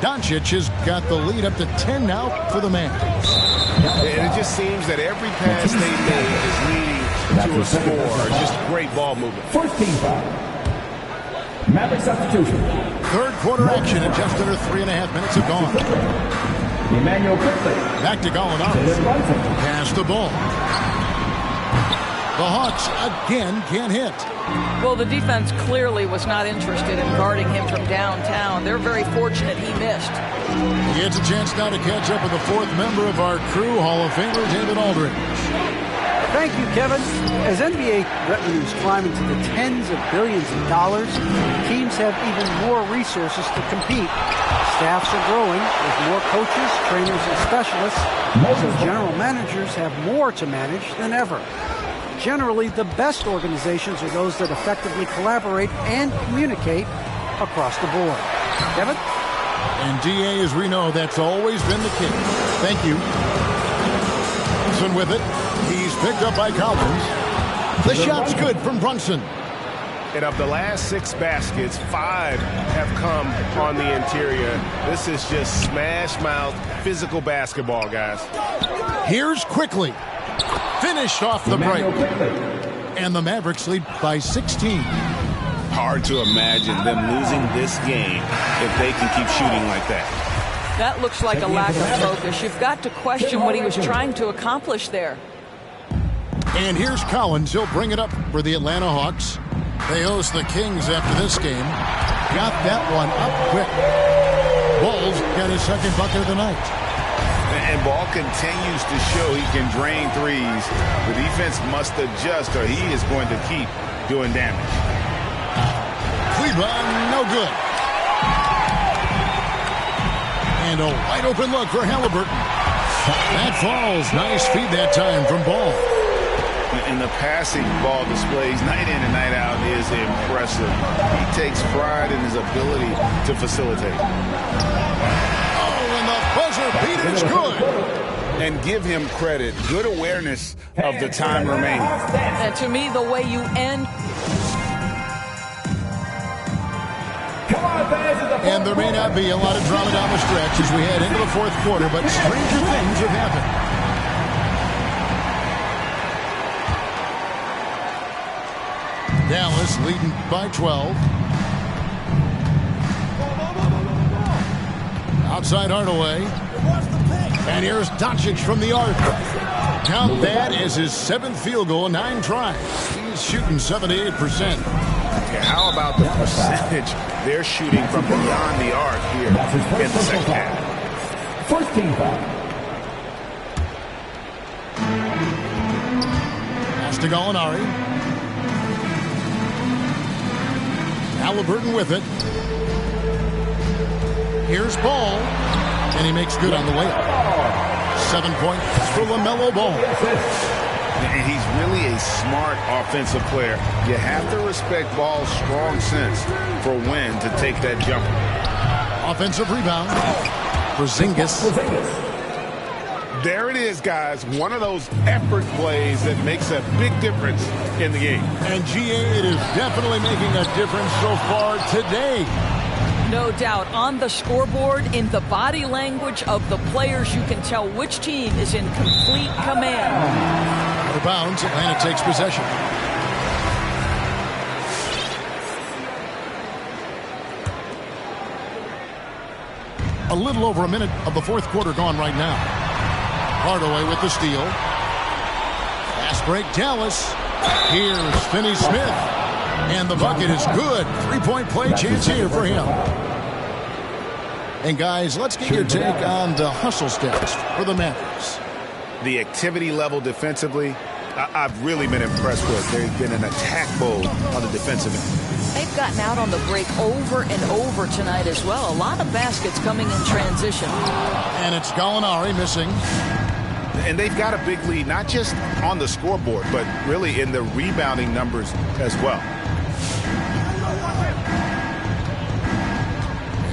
Doncic has got the lead up to 10 now for the man. And it just seems that every pass they make is leading to a score. Just great ball movement. First team foul. Maverick substitution. Third quarter action and just under 3.5 minutes have gone. Emmanuel quickly. Back to Gallinari. Pass the ball. The Hawks again can't hit. Well, the defense clearly was not interested in guarding him from downtown. They're very fortunate he missed. He gets a chance now to catch up with the 4th member of our crew, Hall of Famer David Aldridge. Thank you, Kevin. As NBA revenues climb into the tens of billions of dollars, teams have even more resources to compete. Staffs are growing with more coaches, trainers, and specialists, so general managers have more to manage than ever. Generally, the best organizations are those that effectively collaborate and communicate across the board. Kevin? And DA, as we know, that's always been the case. Thank you. Brunson with it. He's picked up by Collins. The shot's good from Brunson. And of the last 6 baskets, 5 have come on the interior. This is just smash mouth physical basketball, guys. Here's Quickly. Finished off the break. And the Mavericks lead by 16. Hard to imagine them losing this game if they can keep shooting like that. That looks like a lack of focus. You've got to question what he was trying to accomplish there. And here's Collins. He'll bring it up for the Atlanta Hawks. They host the Kings after this game. Got that one up quick. Bulls got his second bucket of the night. And Ball continues to show he can drain threes. The defense must adjust or he is going to keep doing damage. rebound, no good. And a wide open look for Halliburton. That falls. Nice feed that time from Ball. And the passing Ball displays night in and night out is impressive. He takes pride in his ability to facilitate. Oh, and the buzzer beater is good. And give him credit. Good awareness of the time remaining. And to me, the way you end. And there may not be a lot of drama down the stretch as we head into the fourth quarter, but stranger things have happened. Dallas leading by 12. Outside Hardaway. And here's Doncic from the arc. Count that as his 7th field goal, 9 tries. He's shooting 78%. Yeah, how about the percentage they're shooting from beyond the arc here in the second half? First team foul. Pass to Gallinari. Halliburton with it. Here's Ball. And he makes good on the way up. 7 points for LaMelo Ball. And he's really a smart offensive player. You have to respect Ball's strong sense for when to take that jumper. Offensive rebound for Porzingis. There it is, guys. One of those effort plays that makes a big difference in the game. And GA, it is definitely making a difference so far today. No doubt. On the scoreboard, in the body language of the players, you can tell which team is in complete command. Out of bounds, Atlanta takes possession. A little over a minute of the fourth quarter gone right now. Hardaway with the steal. Fast break, Dallas. Here's Finney-Smith. And the bucket is good. 3-point play chance here for him. And guys, let's get your take on the hustle stats for the Mavericks. The activity level defensively, I've really been impressed with. They've been an attack mode on the defensive end. They've gotten out on the break over and over tonight as well. A lot of baskets coming in transition. And it's Gallinari missing. And they've got a big lead, not just on the scoreboard, but really in the rebounding numbers as well.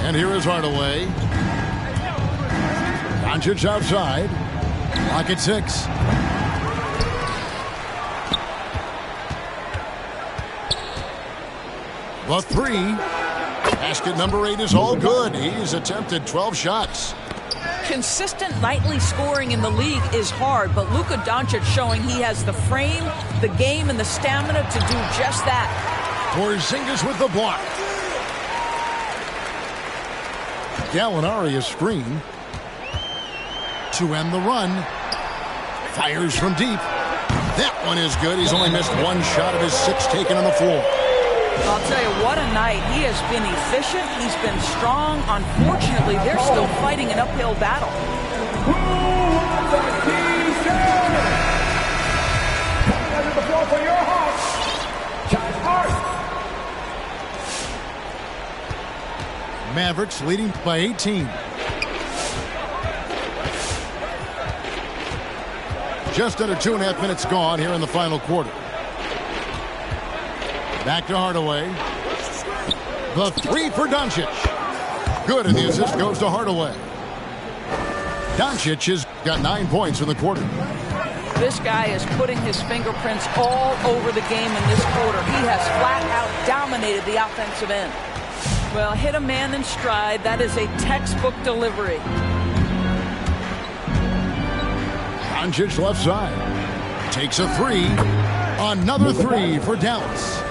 And here is Hardaway. Doncic outside. Clock at 6. The 3. Basket number 8 is all good. He's attempted 12 shots. Consistent nightly scoring in the league is hard, but Luka Doncic showing he has the frame, the game, and the stamina to do just that. Porzingis with the block. Gallinari a screen to end the run. Fires from deep. That one is good. He's only missed 1 shot of his 6 taken on the floor. I'll tell you, what a night. He has been efficient. He's been strong. Unfortunately, they're still fighting an uphill battle. Mavericks leading by 18. Just under 2.5 minutes gone here in the final quarter. Back to Hardaway. The 3 for Doncic. Good, and the assist goes to Hardaway. Doncic has got 9 points in the quarter. This guy is putting his fingerprints all over the game in this quarter. He has flat out dominated the offensive end. Well, hit a man in stride. That is a textbook delivery. Doncic left side. Takes a 3. Another 3 for Dallas.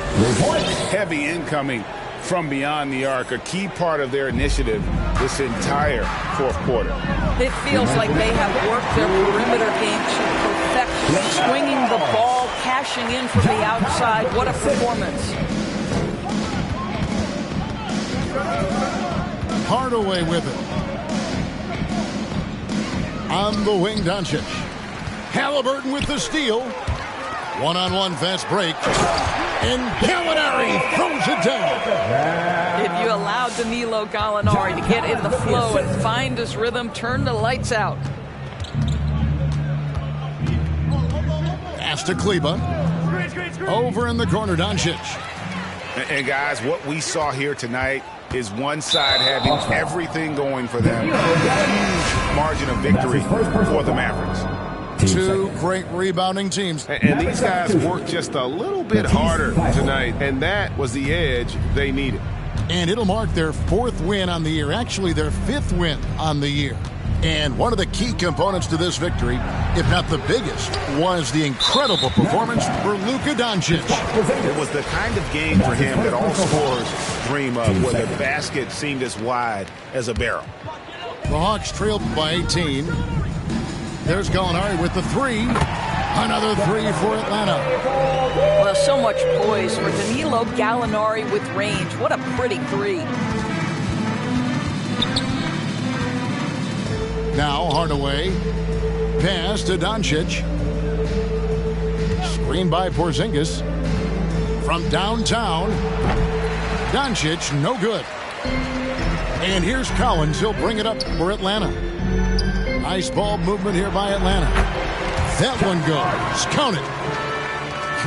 Heavy incoming from beyond the arc, a key part of their initiative this entire fourth quarter. It feels like they have worked their perimeter game to perfection. Swinging the ball, cashing in from the outside. What a performance. Hardaway with it. On the wing, Doncic. Halliburton with the steal. One-on-one fast break. And Gallinari throws it down. If you allowed Danilo Gallinari to get in the flow and find his rhythm, turn the lights out. Pass to Kleba. Over in the corner, Doncic. And guys, what we saw here tonight is one side having everything going for them. A huge margin of victory for the Mavericks. Two great rebounding teams. And these guys worked just a little bit harder tonight, and that was the edge they needed. And it'll mark their 4th win on the year, actually their 5th win on the year. And one of the key components to this victory, if not the biggest, was the incredible performance for Luka Doncic. It was the kind of game for him that all scorers dream of, where the basket seemed as wide as a barrel. The Hawks trailed by 18. There's Gallinari with the 3. Another 3 for Atlanta. Well, so much poise for Danilo Gallinari with range. What a pretty 3. Now Hardaway. Pass to Doncic. Screen by Porzingis. From downtown. Doncic, no good. And here's Collins. He'll bring it up for Atlanta. Nice ball movement here by Atlanta. That one goes. Count it.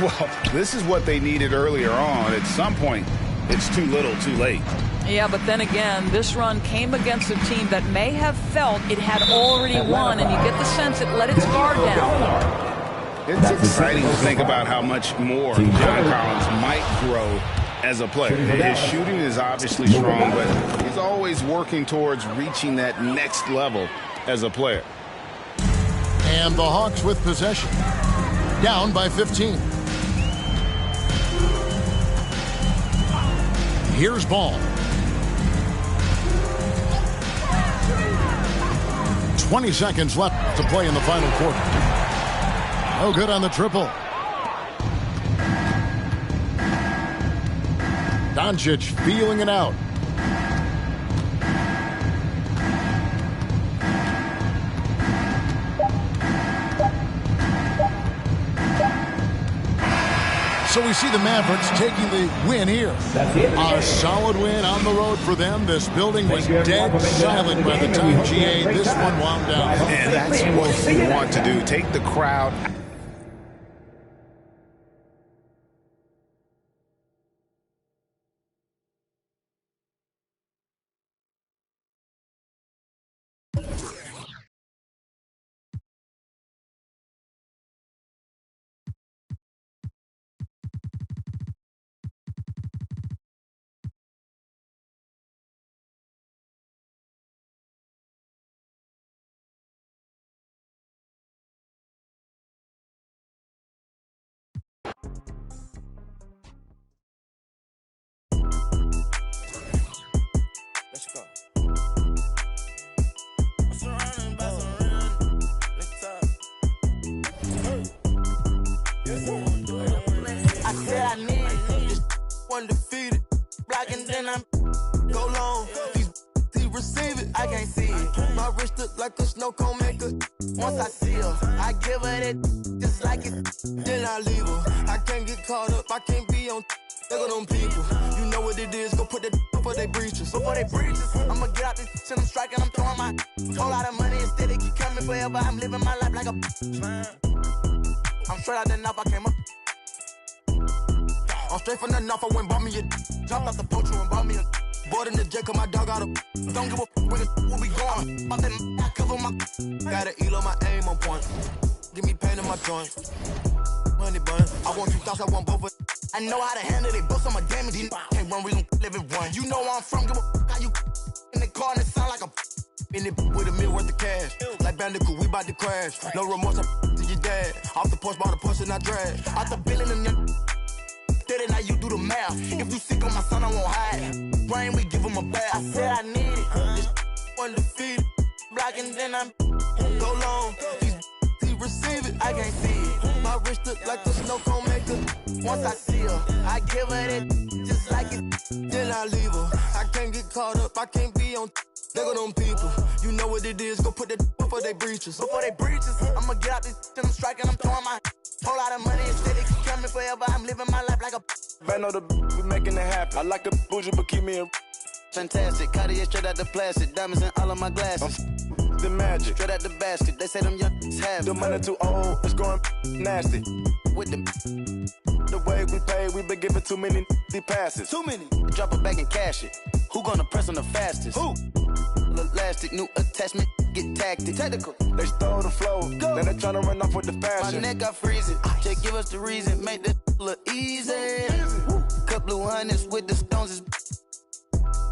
Well, this is what they needed earlier on. At some point, it's too little, too late. Yeah, but then again, this run came against a team that may have felt it had already won, and you get the sense it let its guard down. It's exciting to think about how much more John Collins might grow as a player. His shooting is obviously strong, but he's always working towards reaching that next level as a player. And the Hawks with possession. Down by 15. Here's Ball. 20 seconds left to play in the final quarter. No good on the triple. Doncic feeling it out. So we see the Mavericks taking the win here. A solid win on the road for them. This building was dead silent by the time GA this one wound down. And that's what you want to do. Take the crowd. Undefeated, blocking, then I'm go long. He receive it, I can't see it. My wrist look like a snow cone maker. Once I see her, I give her that just like it, then I leave her. I can't get caught up, I can't be on. Look at them people, you know what it is. Go put that before they breaches. Before they breaches, I'ma get out this shit. I'm striking, I'm throwing my whole lot of money instead. It keep coming forever. I'm living my life like a. I'm straight out the knife, I came up. I'm straight from the north, I went bought me a. Jumped out the poacher and bought me a. Bought in the jet, cause my dog got a. Don't give a where we going. About that I cover my. Gotta elo my aim on point. Give me pain in my joints. Money bun. I want 2 thoughts, I want both of. I know how to handle it, bust on my damage. Can't run, we gon' live it one. You know where I'm from, give a how you in the car and it sound like a. In it with $1 million worth of cash. Like Bandicoot, we bout to crash. No remorse, I to your dad. Off the porch, bought a push and I drag. Out the billing and young. Now you do the math. If you sick on my son, I won't hide. Brain, we give him a bath. I said I need it. This undefeated. Blocking, then I'm go long. He receive it, I can't see it. My wrist look like a snow cone maker. Once I see her, I give her that just like it, then I leave her. I can't get caught up, I can't be on. Look at them people, you know what it is. Go put that before they breaches. Before they breaches, I'ma get out this shit. I'm striking, I'm throwing my Whole lot of money instead it keep coming forever. I'm living my life like a man on the we making it happen. I like a bougie, but keep me a fantastic. Cartier straight out the plastic. Diamonds in all of my glasses. the magic. Straight out the basket. They say them young have The money too old, it's going nasty. with them. The way we pay, we been giving too many passes. Too many. Drop it back and cash it. Who gonna press on the fastest? Who? Elastic, new attachment, get tactic. Technical. They stole the flow, Go. now they tryna run off with the My fashion. neck got freezing. Just give us the reason. Make this look easy. Cut blue hundreds with the stones. Is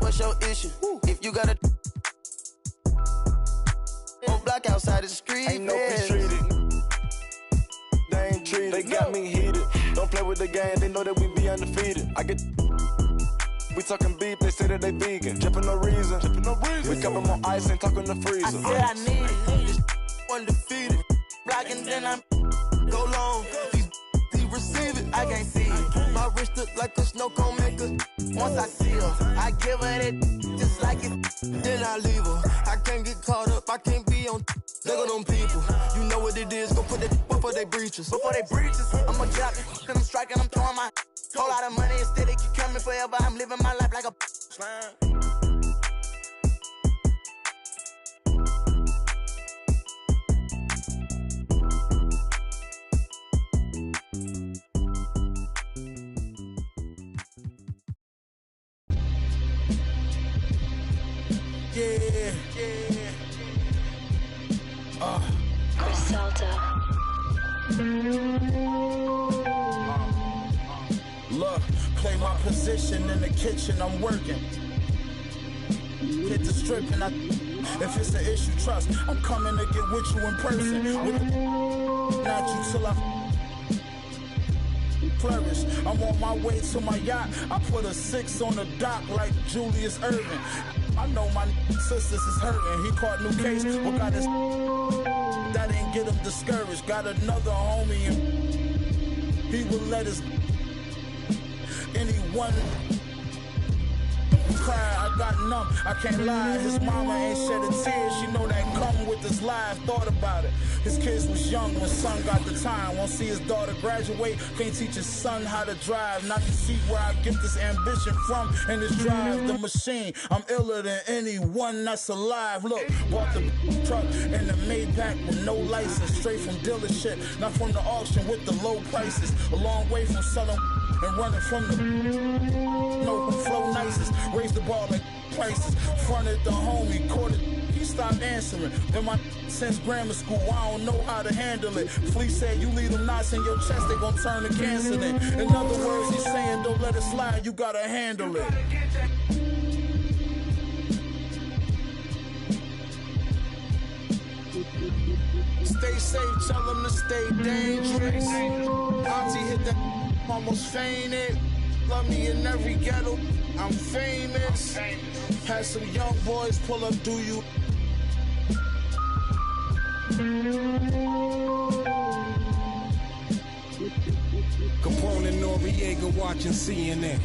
what's your issue? If you got a whole block outside the street, Ain't no peace treated. They ain't treated. They got me heated. Don't play with the game, they know that we be undefeated. I get. We talking beef, they say that they vegan. Drippin' no reason. We cup 'em on ice and talk in the I freezer. said I need this undefeated. Blocking, then I'm go long. He receive it, I can't see it. My wrist look like a snow cone maker. Once I see her, I give her that just like it. Then I leave her. I can't get caught up, I can't be on. Look at them people. You know what it is. Go put that before they breaches. Before they breaches, I'ma drop it. I'm striking, I'm throwing my whole lot of money instead. It keep coming forever. I'm living my life like a slime. Look, play my position in the kitchen, I'm working. Hit the strip and if it's an issue, trust, I'm coming to get with you in person. Not you till I flourish. I'm on my way to my yacht. I put a 6 on the dock like Julius Erving. I know my sisters is hurting. He caught new case, but got his that didn't get him discouraged. Got another homie and he will let his anyone cry. I got numb, I can't lie. His mama ain't shed a tear. She know that come with this life. Thought about it. His kids was young when son got the time. Won't see his daughter graduate. Can't teach his son how to drive. Not to see where I get this ambition from. And this drive the machine. I'm iller than anyone that's alive. Look, bought the truck and the Maybach with no license. Straight from dealership, not from the auction with the low prices. A long way from selling and running from the no flow nicest. Raise the bar like prices. Fronted the homie, caught it. He stopped answering. Been my since grammar school, I don't know how to handle it. Flea said, you leave them knots in your chest, they gon' turn to cancer then. In other words, he's saying, don't let it slide, you gotta handle it. Stay safe, tell them to stay dangerous. Auntie hit that, almost fainted. Love me in every ghetto, I'm famous. Had some young boys pull up, do you? Capone and Noriega watching CNN.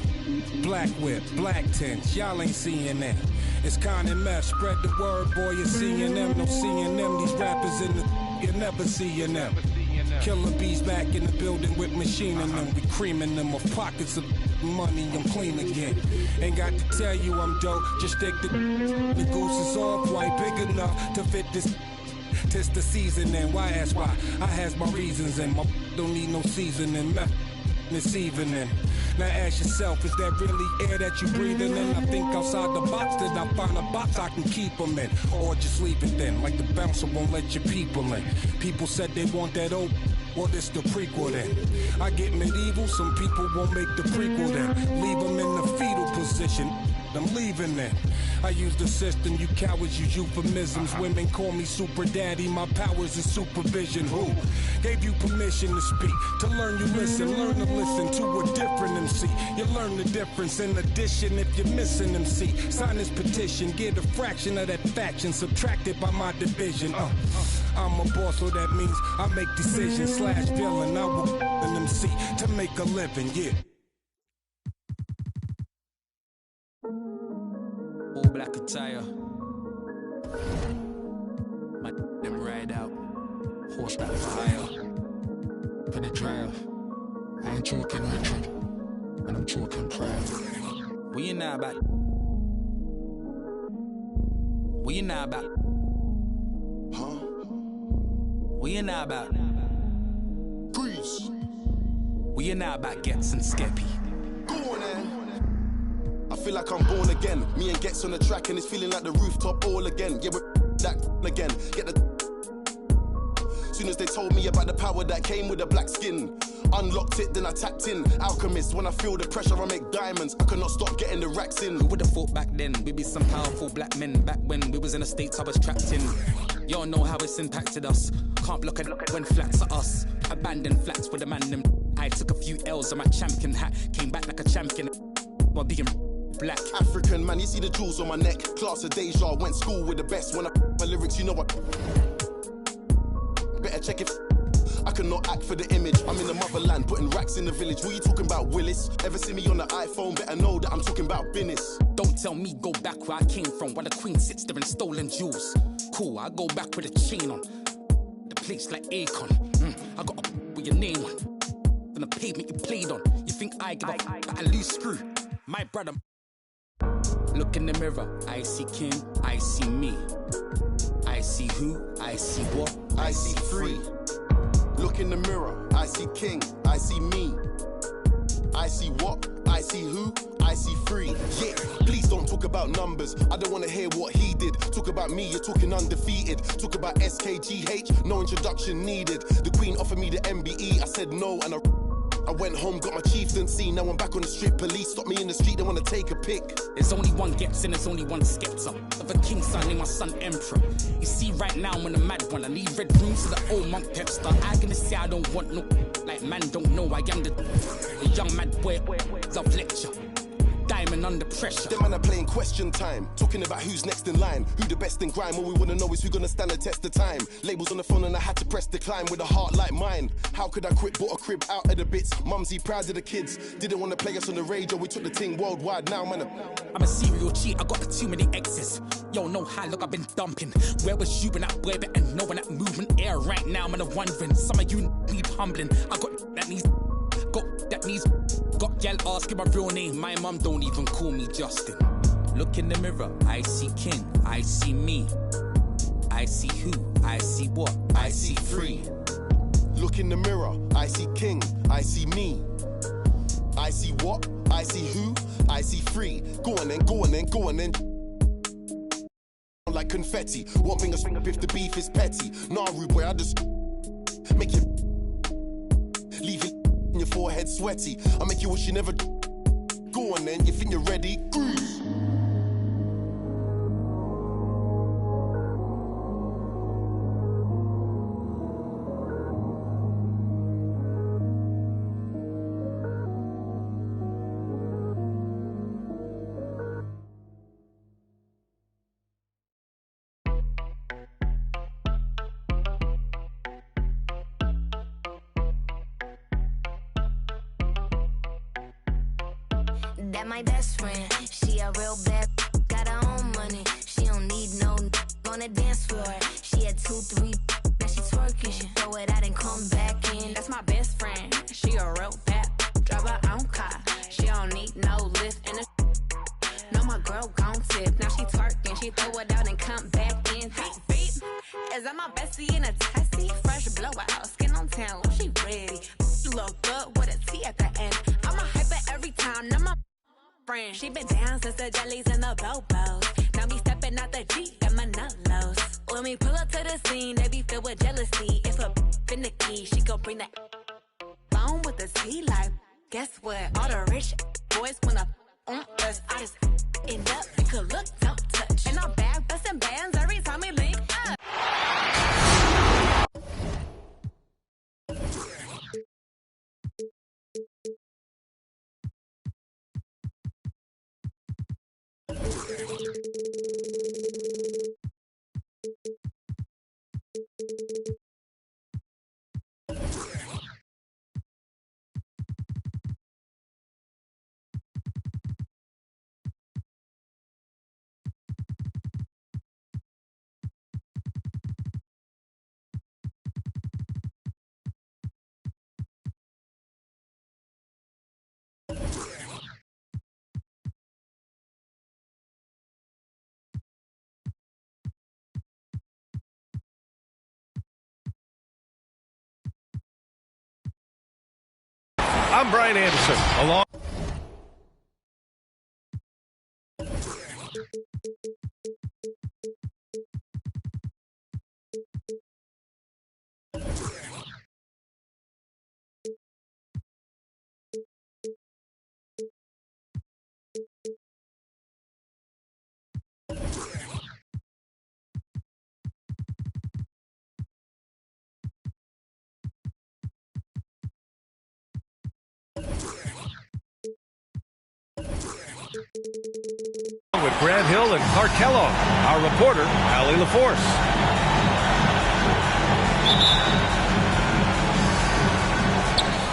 Black whip, black tents, y'all ain't seeing that. It's kind of mess, spread the word, boy, you're seeing them. No seeing them, these rappers in the, you're never seeing them. Killer bees back in the building with machining them. We creaming them of pockets of money, I'm clean again. Ain't got to tell you I'm dope, just stick the goose is all quite big enough to fit this. Tis the season and why ask why? I has my reasons and my don't need no seasoning. This evening. Now ask yourself, is that really air that you breathing in? I think outside the box, did I find a box I can keep them in? Or just leave it then, like the bouncer won't let your people in. People said they want that old, well this the prequel then. I get medieval, some people won't make the prequel then. Leave them in the fetal position. I'm leaving then. I use the system, you cowards use euphemisms. Women call me super daddy, my powers is supervision. Who gave you permission to speak? To learn you listen, learn to listen to a different MC. You learn the difference in addition if you're missing MC. Sign this petition, get a fraction of that faction subtracted by my division. I'm a boss, so that means I make decisions slash villain. I will an MC to make a living, yeah. All black attire. My them ride out. Horse that fire. For the drive. I ain't talking retro, and I'm talking proud. What you know about? What you know about? Huh? What you know about? Grease. What you know about Gets and Skeppy? Go on then. I feel like I'm born again. Me and Gets on the track and it's feeling like the rooftop all again. Yeah, we're that again. Get the. Soon as they told me about the power that came with the black skin, unlocked it, then I tapped in. Alchemist, when I feel the pressure, I make diamonds. I cannot stop getting the racks in. Who would've thought back then we'd be some powerful black men? Back when we was in the States, I was trapped in. Y'all know how it's impacted us. Can't block it when flats are us. Abandoned flats with a man them. I took a few L's on my champion hat. Came back like a champion while being black. African man, you see the jewels on my neck. Class of deja, went school with the best. When I my lyrics, you know what? Better check if I cannot act for the image. I'm in the motherland, putting racks in the village. What you talking about, Willis? Ever see me on the iPhone? Better know that I'm talking about business. Don't tell me go back where I came from, while the queen sits there in stolen jewels. Cool, I go back with a chain on. The place like Akon. I got a with your name on. From the pavement you played on. You think I give a but a loose screw? My brother. Look in the mirror, I see King, I see me. I see who, I see what, I see free. Look in the mirror, I see King, I see me. I see what, I see who, I see free. Yeah, please don't talk about numbers. I don't want to hear what he did. Talk about me, you're talking undefeated. Talk about SKGH, no introduction needed. The Queen offered me the MBE, I said no, and I went home, got my chieftaincy. Now I'm back on the strip. Police stop me in the street, they want to take a pic. There's only one Gets and there's only one Skepta. Of a king son, named my son Emperor. You see right now I'm in a mad one. I need red rooms to the old monk Pepster. I gonna say I don't want no, like man don't know I am the young mad boy, love lecture. Diamond under pressure. Them man are playing question time, talking about who's next in line, who the best in grime. All we wanna know is who gonna stand the test of time. Labels on the phone and I had to press decline with a heart like mine. How could I quit? Bought a crib out of the bits. Mumsy proud of the kids. Didn't wanna play us on the radio. We took the thing worldwide. Now man, I'm a serial cheat. I got too many exes. Yo, no high look. I've been dumping. Where was you when that boy better know when that movement air right now? I'm wondering. Some of you need humbling. I got that needs. Got that needs. Got gal asking my real name. My mum don't even call me Justin. Look in the mirror, I see King, I see me. I see who, I see what, I see free. Look in the mirror, I see King, I see me. I see what, I see who, I see free. Go on then, go on then, go on then. Like confetti, one finger swing up if the beef is petty. Nah, rude boy, I just make you leave it in your forehead sweaty. I make you wish you never. Go on then, you think you're ready? Cruise. That my best friend, she a real bad, got her own money. She don't need no on the dance floor. She had 2, 3, now she twerking. She throw it out and come back in. That's my best friend, she a real bad, drive her own car. She don't need no lift in the. No, my girl gon' tip. Now she twerking, she throw it out and come back in. Beep, beep. Is that my bestie in a testy? Fresh blowout, skin on town, she ready. She look good with a T at the end. I'm a hyper every time, now my friend. She been down since the jellies and the bobos. Now me stepping out the Jeep, got my nut lows. When we pull up to the scene, they be filled with jealousy. If a finicky, she gon' bring that phone with the T like. Guess what? All the rich boys wanna on us. I just end up, we could look, don't touch. And I'm back busting bands every time we link up. I'm Brian Anderson, along. With Grant Hill and Clark Kellogg, our reporter, Allie LaForce.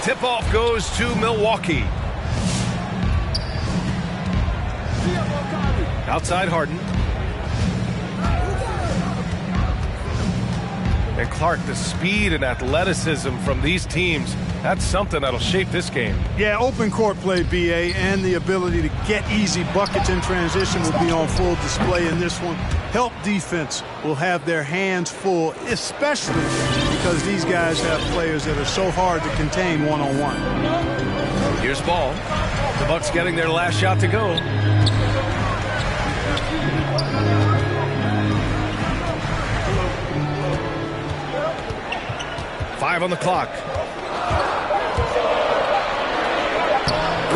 Tip-off goes to Milwaukee. Outside Harden. And Clark, the speed and athleticism from these teams, that's something that'll shape this game. Yeah, open court play, BA, and the ability to get easy buckets in transition will be on full display in this one. Help defense will have their hands full, especially because these guys have players that are so hard to contain one-on-one. Here's Ball. The Bucks getting their last shot to go. Five on the clock.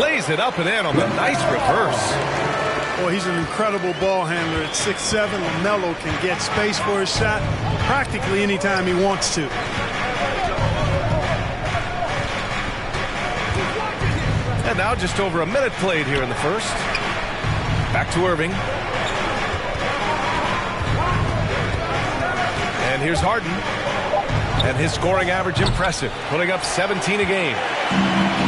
Lays it up and in on the nice reverse. Boy, he's an incredible ball handler at 6'7". LaMelo can get space for his shot practically anytime he wants to. And now just over a minute played here in the first. Back to Irving. And here's Harden. And his scoring average impressive, putting up 17 a game.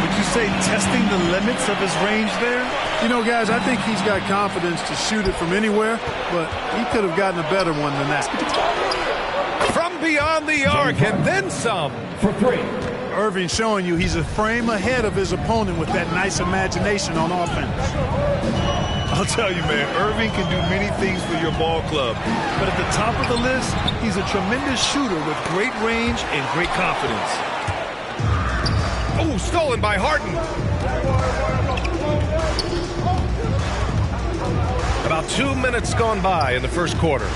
Would you say testing the limits of his range there? You know, guys, I think he's got confidence to shoot it from anywhere, but he could have gotten a better one than that. From beyond the arc and then some. For three. Irving showing you he's a frame ahead of his opponent with that nice imagination on offense. I'll tell you, man, Irving can do many things for your ball club. But at the top of the list, he's a tremendous shooter with great range and great confidence. Oh, stolen by Harden. About 2 minutes gone by in the first quarter.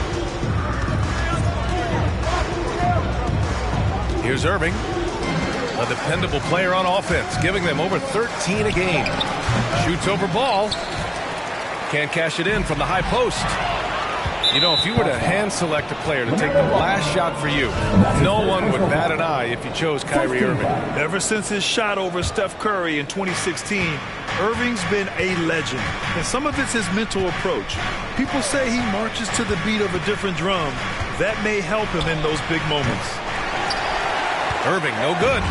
Here's Irving, a dependable player on offense, giving them over 13 a game. Shoots over Ball. Can't cash it in from the high post. You know, if you were to hand select a player to take the last shot for you, no one would bat an eye if you chose Kyrie Irving. Ever since his shot over Steph Curry in 2016, Irving's been a legend. And some of it's his mental approach. People say he marches to the beat of a different drum. That may help him in those big moments. Irving, no good.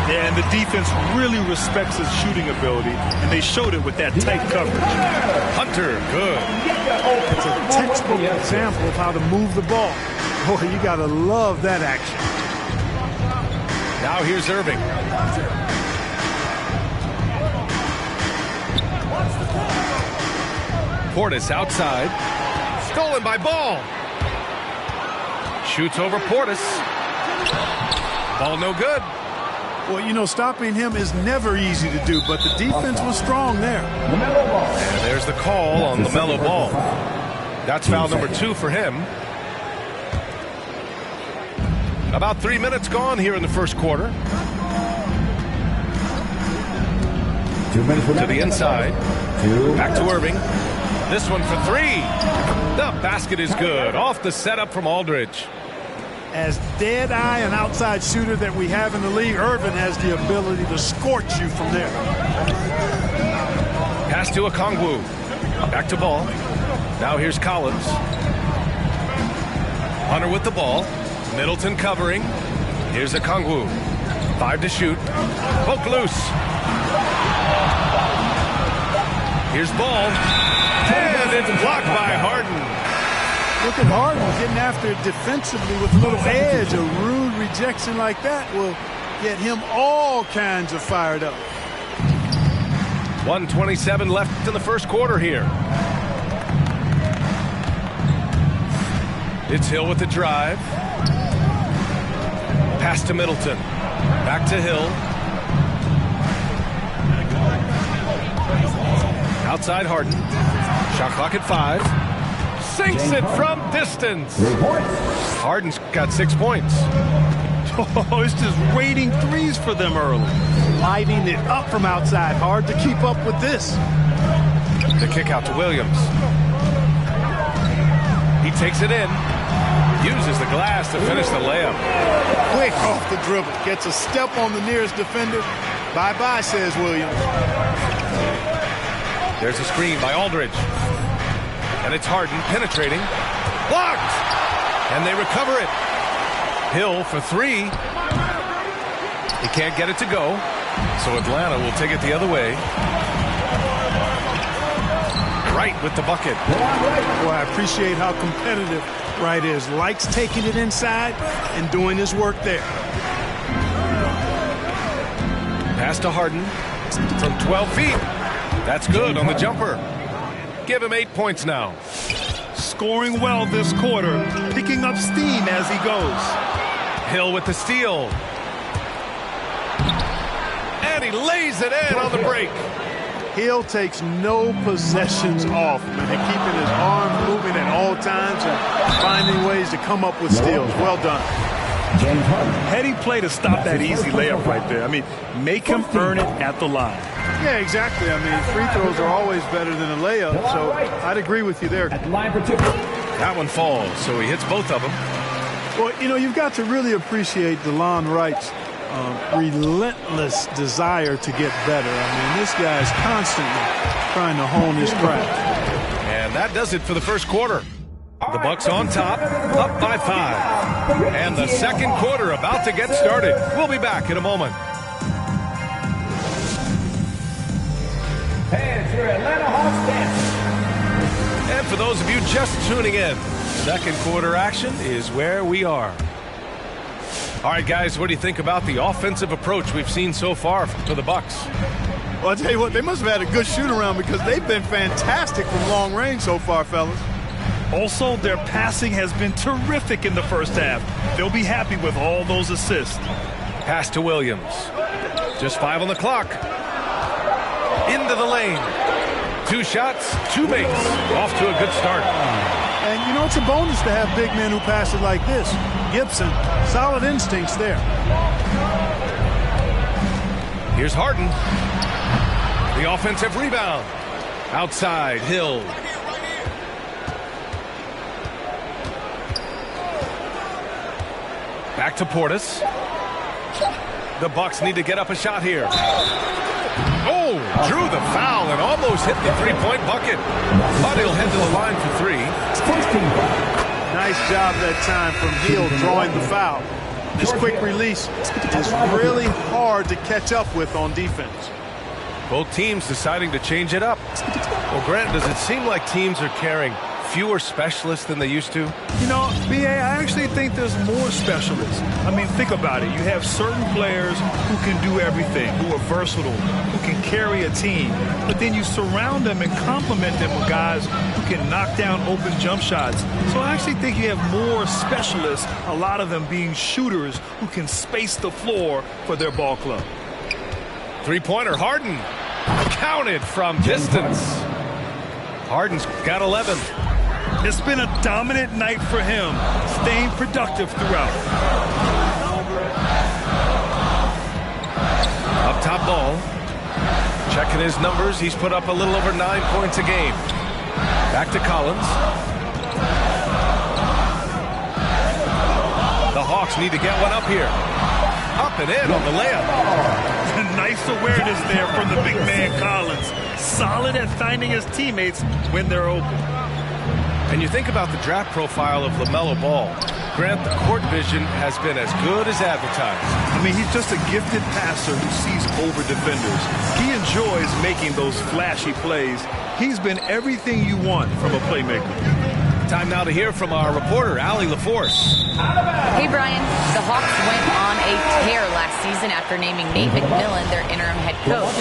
Yeah, and the defense really respects his shooting ability, and they showed it with that tight coverage. Hunter, good. It's a textbook example of how to move the ball. Boy, you got to love that action. Now here's Irving. Portis outside. Stolen by Ball. Shoots over Portis. Ball no good. Well, you know, stopping him is never easy to do, but the defense was strong there. And there's the call on LaMelo Ball. That's foul number 2 for him. About 3 minutes gone here in the first quarter. 2 minutes to the inside. Back to Irving. This one for 3. The basket is good. Off the setup from Aldridge. As dead-eye and outside shooter that we have in the league, Irvin has the ability to scorch you from there. Pass to Okongwu. Back to Ball. Now here's Collins. Hunter with the ball. Middleton covering. Here's Okongwu. 5 to shoot. Poke loose. Here's Ball. And it's blocked by Harden. Look at Harden getting after it defensively with a little edge. A rude rejection like that will get him all kinds of fired up. 1:27 left in the first quarter here. It's Hill with the drive. Pass to Middleton. Back to Hill. Outside Harden. Shot clock at 5. Sinks it from distance. Harden's got 6 points. Oh, it's just raining threes for them early. Lighting it up from outside. Hard to keep up with this. The kick out to Williams. He takes it in. Uses the glass to finish the layup. Quick off the dribble. Gets a step on the nearest defender. Bye-bye, says Williams. There's a screen by Aldridge. And it's Harden penetrating. Blocked! And they recover it. Hill for 3. He can't get it to go. So Atlanta will take it the other way. Wright with the bucket. Boy, I appreciate how competitive Wright is. Likes taking it inside and doing his work there. Pass to Harden from 12 feet. That's good on the jumper. Give him 8 points now. Scoring well this quarter, picking up steam as he goes. Hill with the steal. And he lays it in on the break. Hill takes no possessions off, man. Keeping his arm moving at all times and finding ways to come up with steals. Well done. Heady play to stop that easy layup right there. I mean, make him earn it at the line. Yeah, exactly. I mean, free throws are always better than a layup, so I'd agree with you there. That one falls, so he hits both of them. Well, you know, you've got to really appreciate DeLon Wright's relentless desire to get better. I mean, this guy is constantly trying to hone his craft. And that does it for the first quarter. The Bucks on top, up by 5. And the second quarter about to get started. We'll be back in a moment. And your Atlanta Hawks dancing. And for those of you just tuning in, second quarter action is where we are. All right, guys, what do you think about the offensive approach we've seen so far for the Bucks? Well, I'll tell you what, they must have had a good shoot-around because they've been fantastic from long range so far, fellas. Also, their passing has been terrific in the first half. They'll be happy with all those assists. Pass to Williams. Just 5 on the clock. Into the lane. 2 shots, 2 makes. Off to a good start. And, you know, it's a bonus to have big men who pass it like this. Gibson, solid instincts there. Here's Harden. The offensive rebound. Outside, Hill. Back to Portis. The Bucks need to get up a shot here. Oh, drew the foul and almost hit the three-point bucket. But he'll head to the line for 3. Nice job that time from Hill drawing the foul. This quick release is really hard to catch up with on defense. Both teams deciding to change it up. Well, Grant, does it seem like teams are carrying fewer specialists than they used to? You know, B.A., I actually think there's more specialists. I mean, think about it. You have certain players who can do everything, who are versatile, who can carry a team. But then you surround them and complement them with guys who can knock down open jump shots. So I actually think you have more specialists, a lot of them being shooters who can space the floor for their ball club. Three-pointer, Harden. Counted from distance. Harden's got 11. It's been a dominant night for him, staying productive throughout. Up top Ball. Checking his numbers, he's put up a little over 9 points a game. Back to Collins. The Hawks need to get one up here. Up and in on the layup. Nice awareness there from the big man Collins. Solid at finding his teammates when they're open. And you think about the draft profile of LaMelo Ball. Grant, the court vision has been as good as advertised. I mean, he's just a gifted passer who sees over defenders. He enjoys making those flashy plays. He's been everything you want from a playmaker. Time now to hear from our reporter, Allie LaForce. Hey, Brian. The Hawks went on a tear last season after naming Nate McMillan their interim head coach.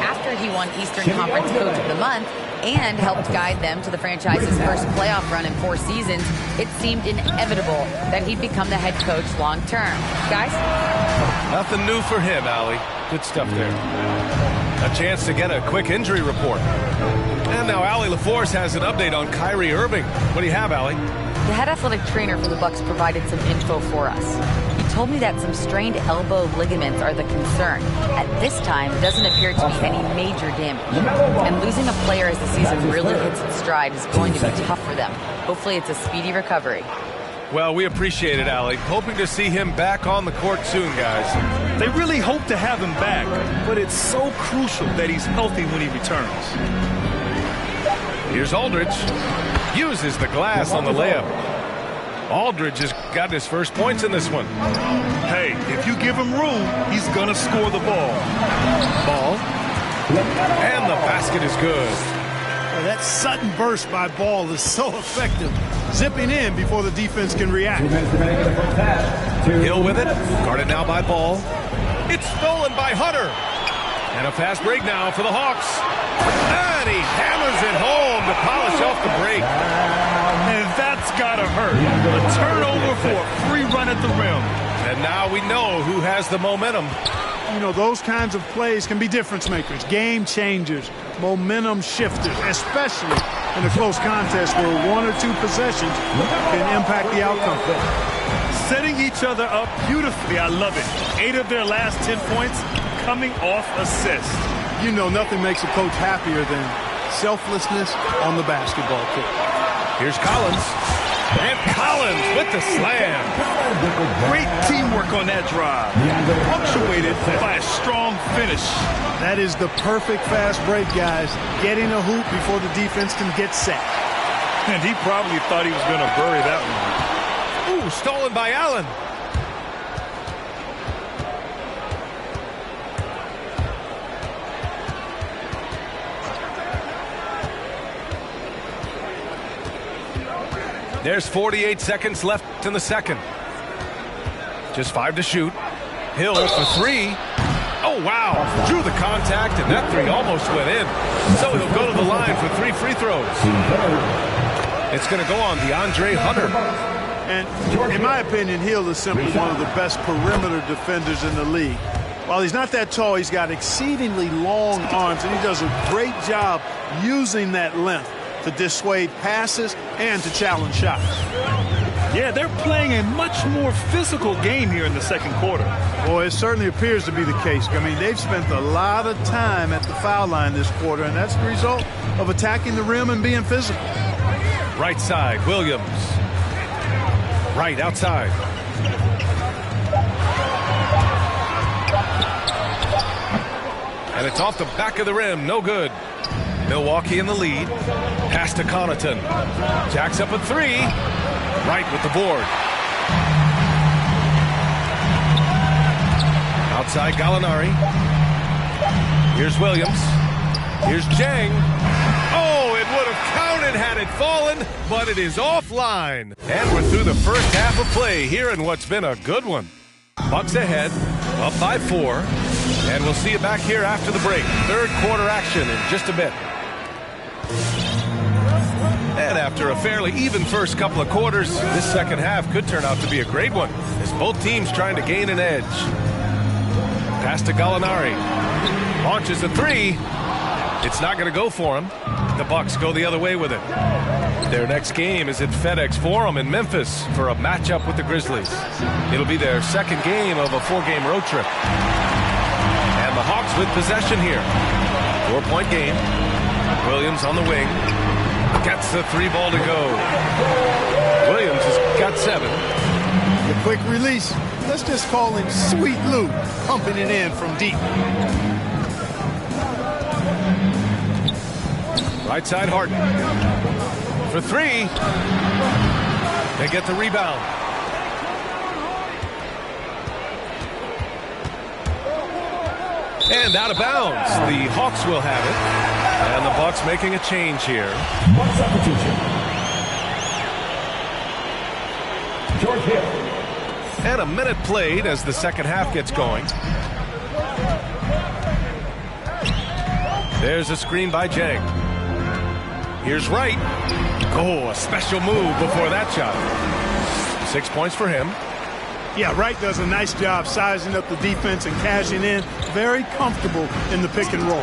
After he won Eastern Conference Coach of the Month and helped guide them to the franchise's first playoff run in 4 seasons, it seemed inevitable that he'd become the head coach long term. Guys? Nothing new for him, Allie. Good stuff there. A chance to get a quick injury report. And now Allie LaForce has an update on Kyrie Irving. What do you have, Allie? The head athletic trainer for the Bucks provided some info for us. He told me that some strained elbow ligaments are the concern. At this time, it doesn't appear to be any major damage. And losing a player as the season really hits its stride is going to be tough for them. Hopefully it's a speedy recovery. Well, we appreciate it, Allie. Hoping to see him back on the court soon, guys. They really hope to have him back, but it's so crucial that he's healthy when he returns. Here's Aldridge. Uses the glass on the layup. Aldridge has got his first points in this one. Hey, if you give him room, he's going to score the ball. And the basket is good. Well, that sudden burst by Ball is so effective. Zipping in before the defense can react. Hill with it. Guarded now by Ball. It's stolen by Hunter. And a fast break now for the Hawks. And he hammers it home to polish off the break. And that's got to hurt. A turnover for a free run at the rim. And now we know who has the momentum. You know, those kinds of plays can be difference makers, game changers, momentum shifters, especially in a close contest where one or two possessions can impact the outcome. Setting each other up beautifully. I love it. 8 of their last 10 points coming off assists. You know, nothing makes a coach happier than selflessness on the basketball court. Here's Collins. And Collins with the slam. Great teamwork on that drive. Punctuated by a strong finish. That is the perfect fast break, guys. Getting a hoop before the defense can get set. And he probably thought he was going to bury that one. Ooh, stolen by Allen. There's 48 seconds left in the second. Just 5 to shoot. Hill for 3. Oh, wow. Drew the contact, and that 3 almost went in. So he'll go to the line for 3 free throws. It's going to go on DeAndre Hunter. And in my opinion, Hill is simply one of the best perimeter defenders in the league. While he's not that tall, he's got exceedingly long arms, and he does a great job using that length to dissuade passes and to challenge shots. Yeah, they're playing a much more physical game here in the second quarter. Boy, it certainly appears to be the case. I mean, they've spent a lot of time at the foul line this quarter, and that's the result of attacking the rim and being physical. Right side, Williams. Right outside. And it's off the back of the rim, no good. Milwaukee in the lead. Pass to Connaughton. Jacks up a 3. Right with the board. Outside Gallinari. Here's Williams. Here's Jang. Oh, it would have counted had it fallen, but it is offline. And we're through the first half of play here in what's been a good one. Bucks ahead, up by 4. And we'll see you back here after the break. Third quarter action in just a bit. And after a fairly even first couple of quarters, this second half could turn out to be a great one as both teams trying to gain an edge. Pass to Gallinari. Launches a 3. It's not going to go for him. The Bucks go the other way with it. Their next game is at FedEx Forum in Memphis for a matchup with the Grizzlies. It'll be their second game of a 4-game road trip. And the Hawks with possession here. 4-point game. Williams on the wing. Gets the 3 ball to go. Williams has got 7. The quick release. Let's just call him Sweet Lou, pumping it in from deep. Right side Harden. For 3. They get the rebound. And out of bounds. The Hawks will have it. And the Bucks making a change here. One substitution. George Hill. And a minute played as the second half gets going. There's a screen by Jang. Here's Wright. Oh, a special move before that shot. 6 points for him. Yeah, Wright does a nice job sizing up the defense and cashing in. Very comfortable in the pick and roll.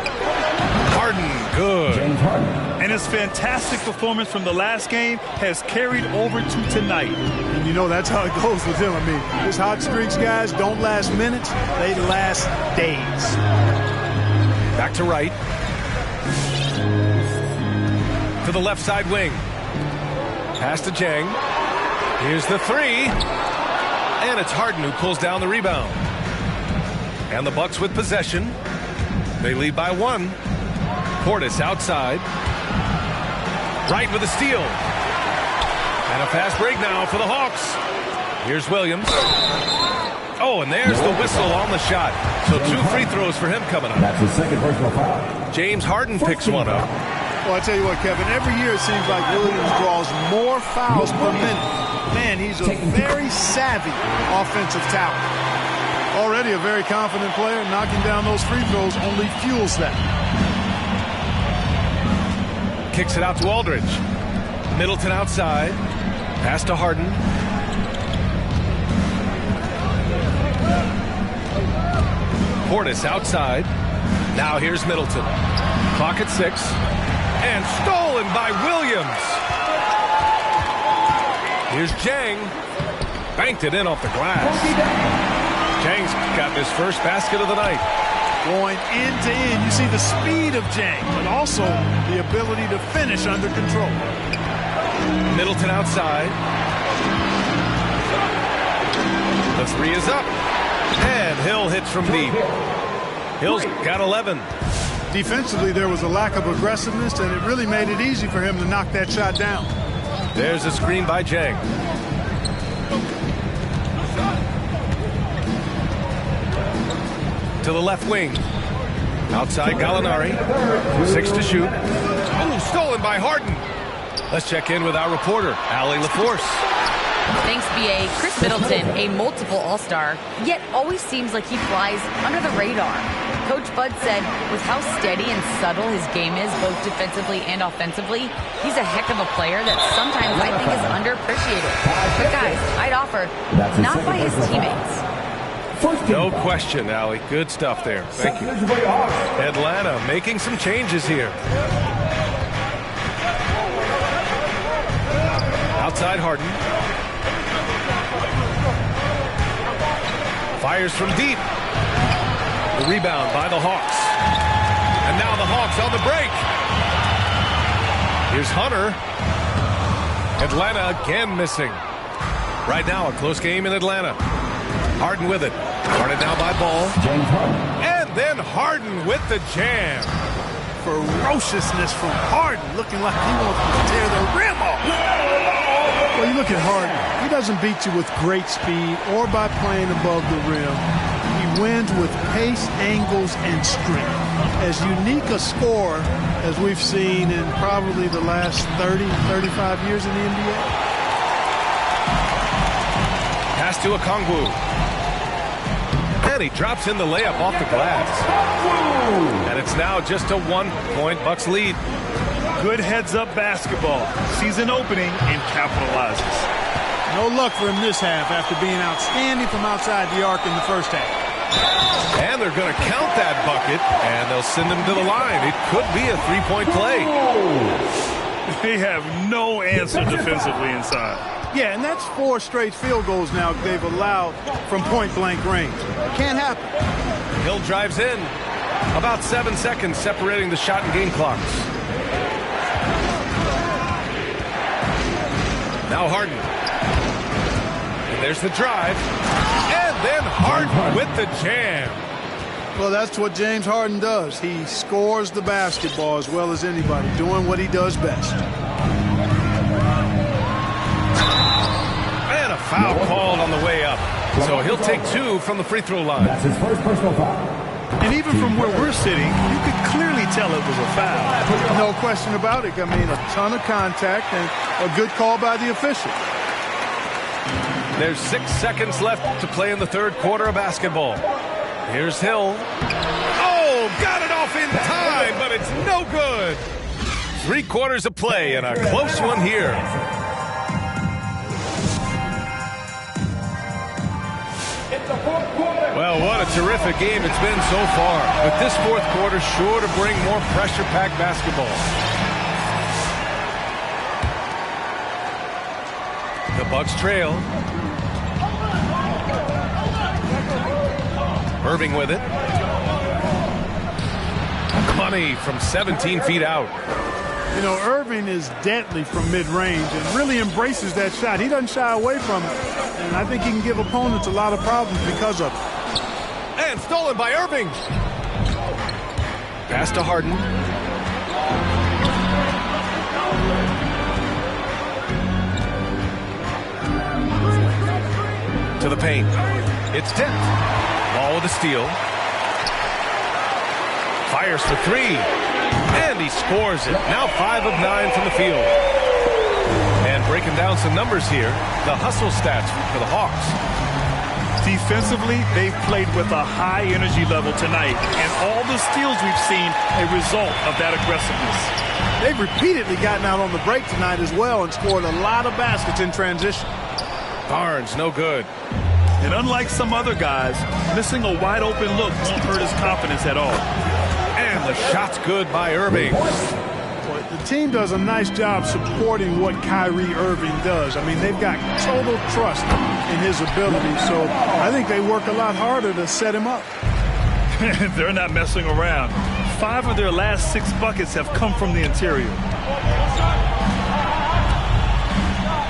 Harden, good. James Harden. And his fantastic performance from the last game has carried over to tonight. And you know that's how it goes with him. I mean, his hot streaks, guys, don't last minutes. They last days. Back to Wright. To the left side wing. Pass to Jang. Here's the three. And it's Harden who pulls down the rebound. And the Bucks with possession. They lead by 1. Portis outside. Wright with a steal. And a fast break now for the Hawks. Here's Williams. Oh, and there's the whistle on the shot. So 2 free throws for him coming up. That's his second personal foul. James Harden picks one up. Well, I tell you what, Kevin, every year it seems like Williams draws more fouls per minute. Man, he's a very savvy offensive talent. Already a very confident player. Knocking down those free throws only fuels that. Kicks it out to Aldridge. Middleton outside. Pass to Harden. Portis outside. Now here's Middleton. Clock at 6. And stolen by Williams. Here's Jang. Banked it in off the glass. Jang's got his first basket of the night. Going end to end, you see the speed of Jang, but also the ability to finish under control. Middleton outside. The three is up. And Hill hits from deep. Hill's got 11. Defensively, there was a lack of aggressiveness, and it really made it easy for him to knock that shot down. There's a screen by Jang. To the left wing. Outside Gallinari. 6 to shoot. Oh, stolen by Harden. Let's check in with our reporter, Allie LaForce. Thanks, B.A. Chris Middleton, a multiple All-Star, yet always seems like he flies under the radar. Coach Bud said with how steady and subtle his game is, both defensively and offensively, he's a heck of a player that sometimes I think is underappreciated. But guys, I'd offer, not by his teammates. No question, Allie. Good stuff there. Thank you. Atlanta making some changes here. Outside Harden. Fires from deep. The rebound by the Hawks. And now the Hawks on the break. Here's Hunter. Atlanta again missing. Right now, a close game in Atlanta. Harden with it. Guarded now by Ball. And then Harden with the jam. Ferociousness from Harden, looking like he wants to tear the rim off. Well, you look at Harden. He doesn't beat you with great speed or by playing above the rim. He wins with pace, angles, and strength. As unique a scorer as we've seen in probably the last 30, 35 years in the NBA. Pass to Okongwu. And he drops in the layup off the glass. And it's now just a 1-point Bucks lead. Good heads-up basketball. Season opening and capitalizes. No luck for him this half after being outstanding from outside the arc in the first half. And they're going to count that bucket, and they'll send him to the line. It could be a 3-point play. They have no answer defensively inside. Yeah, and that's 4 straight field goals now they've allowed from point-blank range. Can't happen. Hill drives in. About 7 seconds separating the shot and game clocks. Now Harden. And there's the drive. And then Harden with the jam. Well, that's what James Harden does. He scores the basketball as well as anybody, doing what he does best. And a foul called on the way up. So he'll take 2 from the free throw line. That's his first personal foul. And even from where we're sitting, you could clearly tell it was a foul. No question about it. I mean, a ton of contact and a good call by the official. There's 6 seconds left to play in the third quarter of basketball. Here's Hill. Oh, got it off in time, but it's no good. 3 quarters of play and a close one here. Well, what a terrific game it's been so far. But this fourth quarter sure to bring more pressure-packed basketball. The Bucks trail. Irving with it. Money from 17 feet out. You know, Irving is deadly from mid-range and really embraces that shot. He doesn't shy away from it. And I think he can give opponents a lot of problems because of it. And stolen by Irving. Pass to Harden. To the paint. It's tipped. Ball with a steal. Fires for three. And he scores it. Now 5 of 9 from the field. And breaking down some numbers here, the hustle stats for the Hawks. Defensively, they've played with a high energy level tonight, and all the steals we've seen a result of that aggressiveness. They've repeatedly gotten out on the break tonight as well and scored a lot of baskets in transition. Barnes, no good. And unlike some other guys, missing a wide open look won't hurt his confidence at all. And the shot's good by Irving. The team does a nice job supporting what Kyrie Irving does. I mean, they've got total trust in his ability, so I think they work a lot harder to set him up. They're not messing around. 5 of their last 6 buckets have come from the interior.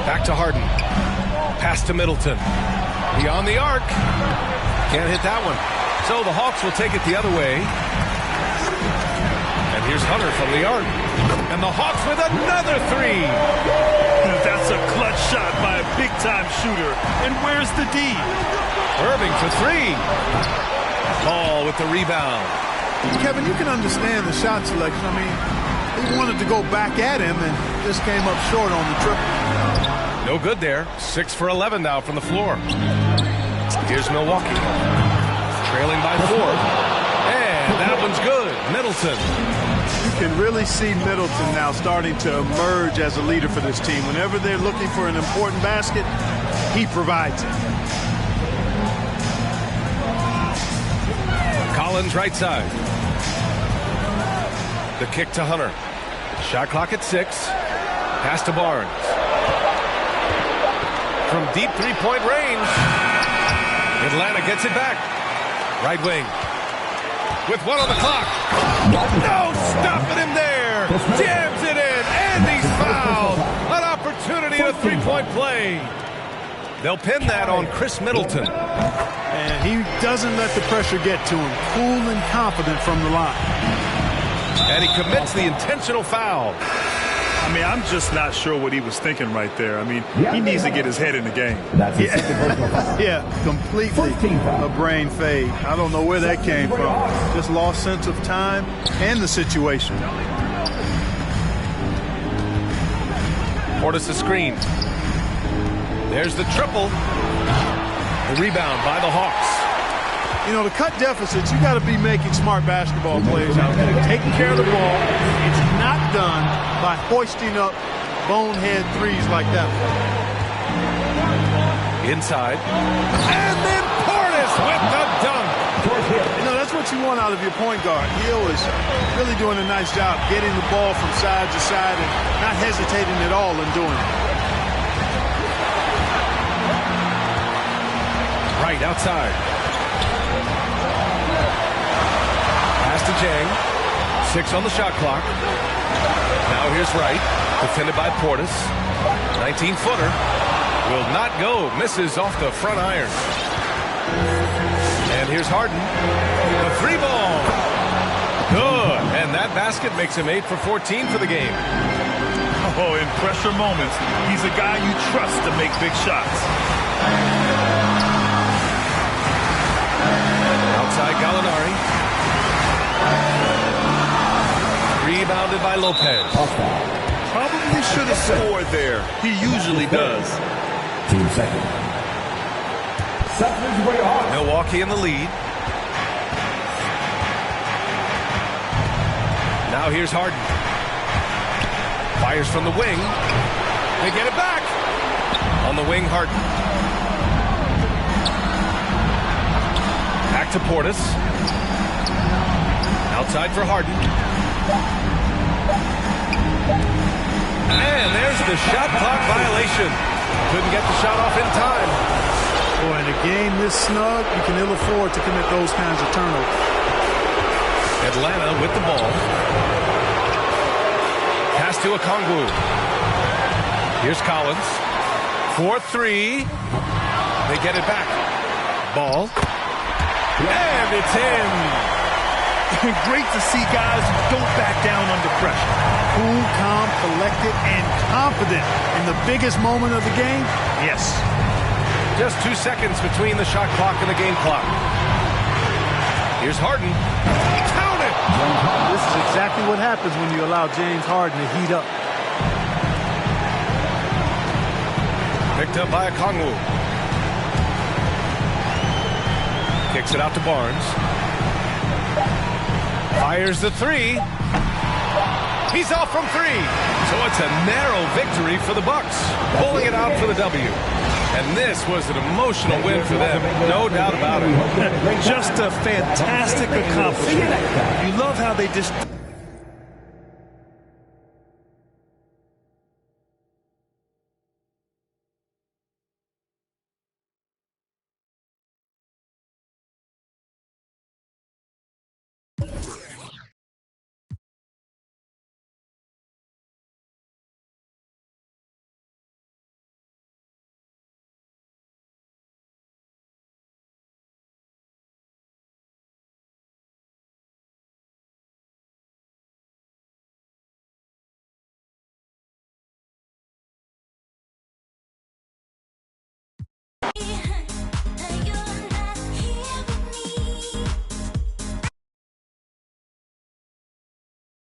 Back to Harden. Pass to Middleton. Beyond the arc. Can't hit that one. So the Hawks will take it the other way. And here's Hunter from the arc. And the Hawks with another three. That's a clutch shot by a big-time shooter. And where's the D? Irving for three. Ball with the rebound. Kevin, you can understand the shot selection. I mean, he wanted to go back at him and just came up short on the triple. No good there. 6 for 11 now from the floor. Here's Milwaukee. Trailing by 4. And that one's good. Middleton. You can really see Middleton now starting to emerge as a leader for this team. Whenever they're looking for an important basket, he provides it. Collins right side. The kick to Hunter. Shot clock at 6. Pass to Barnes. From deep three-point range. Atlanta gets it back. Right wing. With 1 on the clock. No stopping him there. Jams it in. And he's fouled. An opportunity, a three-point play. They'll pin that on Chris Middleton. And he doesn't let the pressure get to him. Cool and confident from the line. And he commits the intentional foul. I mean, I'm just not sure what he was thinking right there. I mean, he needs to get his head in the game. Yeah, completely a brain fade. I don't know where that came from. Just lost sense of time and the situation. Portis the screen. There's the triple. The rebound by the Hawks. You know, to cut deficits, you got to be making smart basketball plays out there. Taking care of the ball. It's not done by hoisting up bonehead threes like that. Inside. And then Portis with the dunk. You know, that's what you want out of your point guard. Hill is really doing a nice job getting the ball from side to side and not hesitating at all in doing it. Right outside. Pass to Jang. 6 on the shot clock. Now here's Wright. Defended by Portis. 19-footer. Will not go. Misses off the front iron. And here's Harden. The three ball. Good. And that basket makes him 8 for 14 for the game. Oh, in pressure moments, he's a guy you trust to make big shots. Outside Gallinari. Rebounded by Lopez. Probably should have scored there. He usually does. Team second. Milwaukee in the lead. Now here's Harden. Fires from the wing. They get it back. On the wing, Harden. Back to Portis. Outside for Harden. And there's the shot clock violation. Couldn't get the shot off in time. Boy, in a game this snug, you can ill afford to commit those kinds of turnovers. Atlanta with the ball. Pass to Okongwu. Here's Collins. 4-3. They get it back. Ball. And it's in. Great to see guys who don't back down under pressure. Cool, calm, collected, and confident in the biggest moment of the game? Yes. Just 2 seconds between the shot clock and the game clock. Here's Harden. Count it! This is exactly what happens when you allow James Harden to heat up. Picked up by Okongwu. Kicks it out to Barnes. Fires the three. He's off from three. So it's a narrow victory for the Bucks, pulling it out for the W. And this was an emotional win for them, no doubt about it. Just a fantastic accomplishment. You love how they just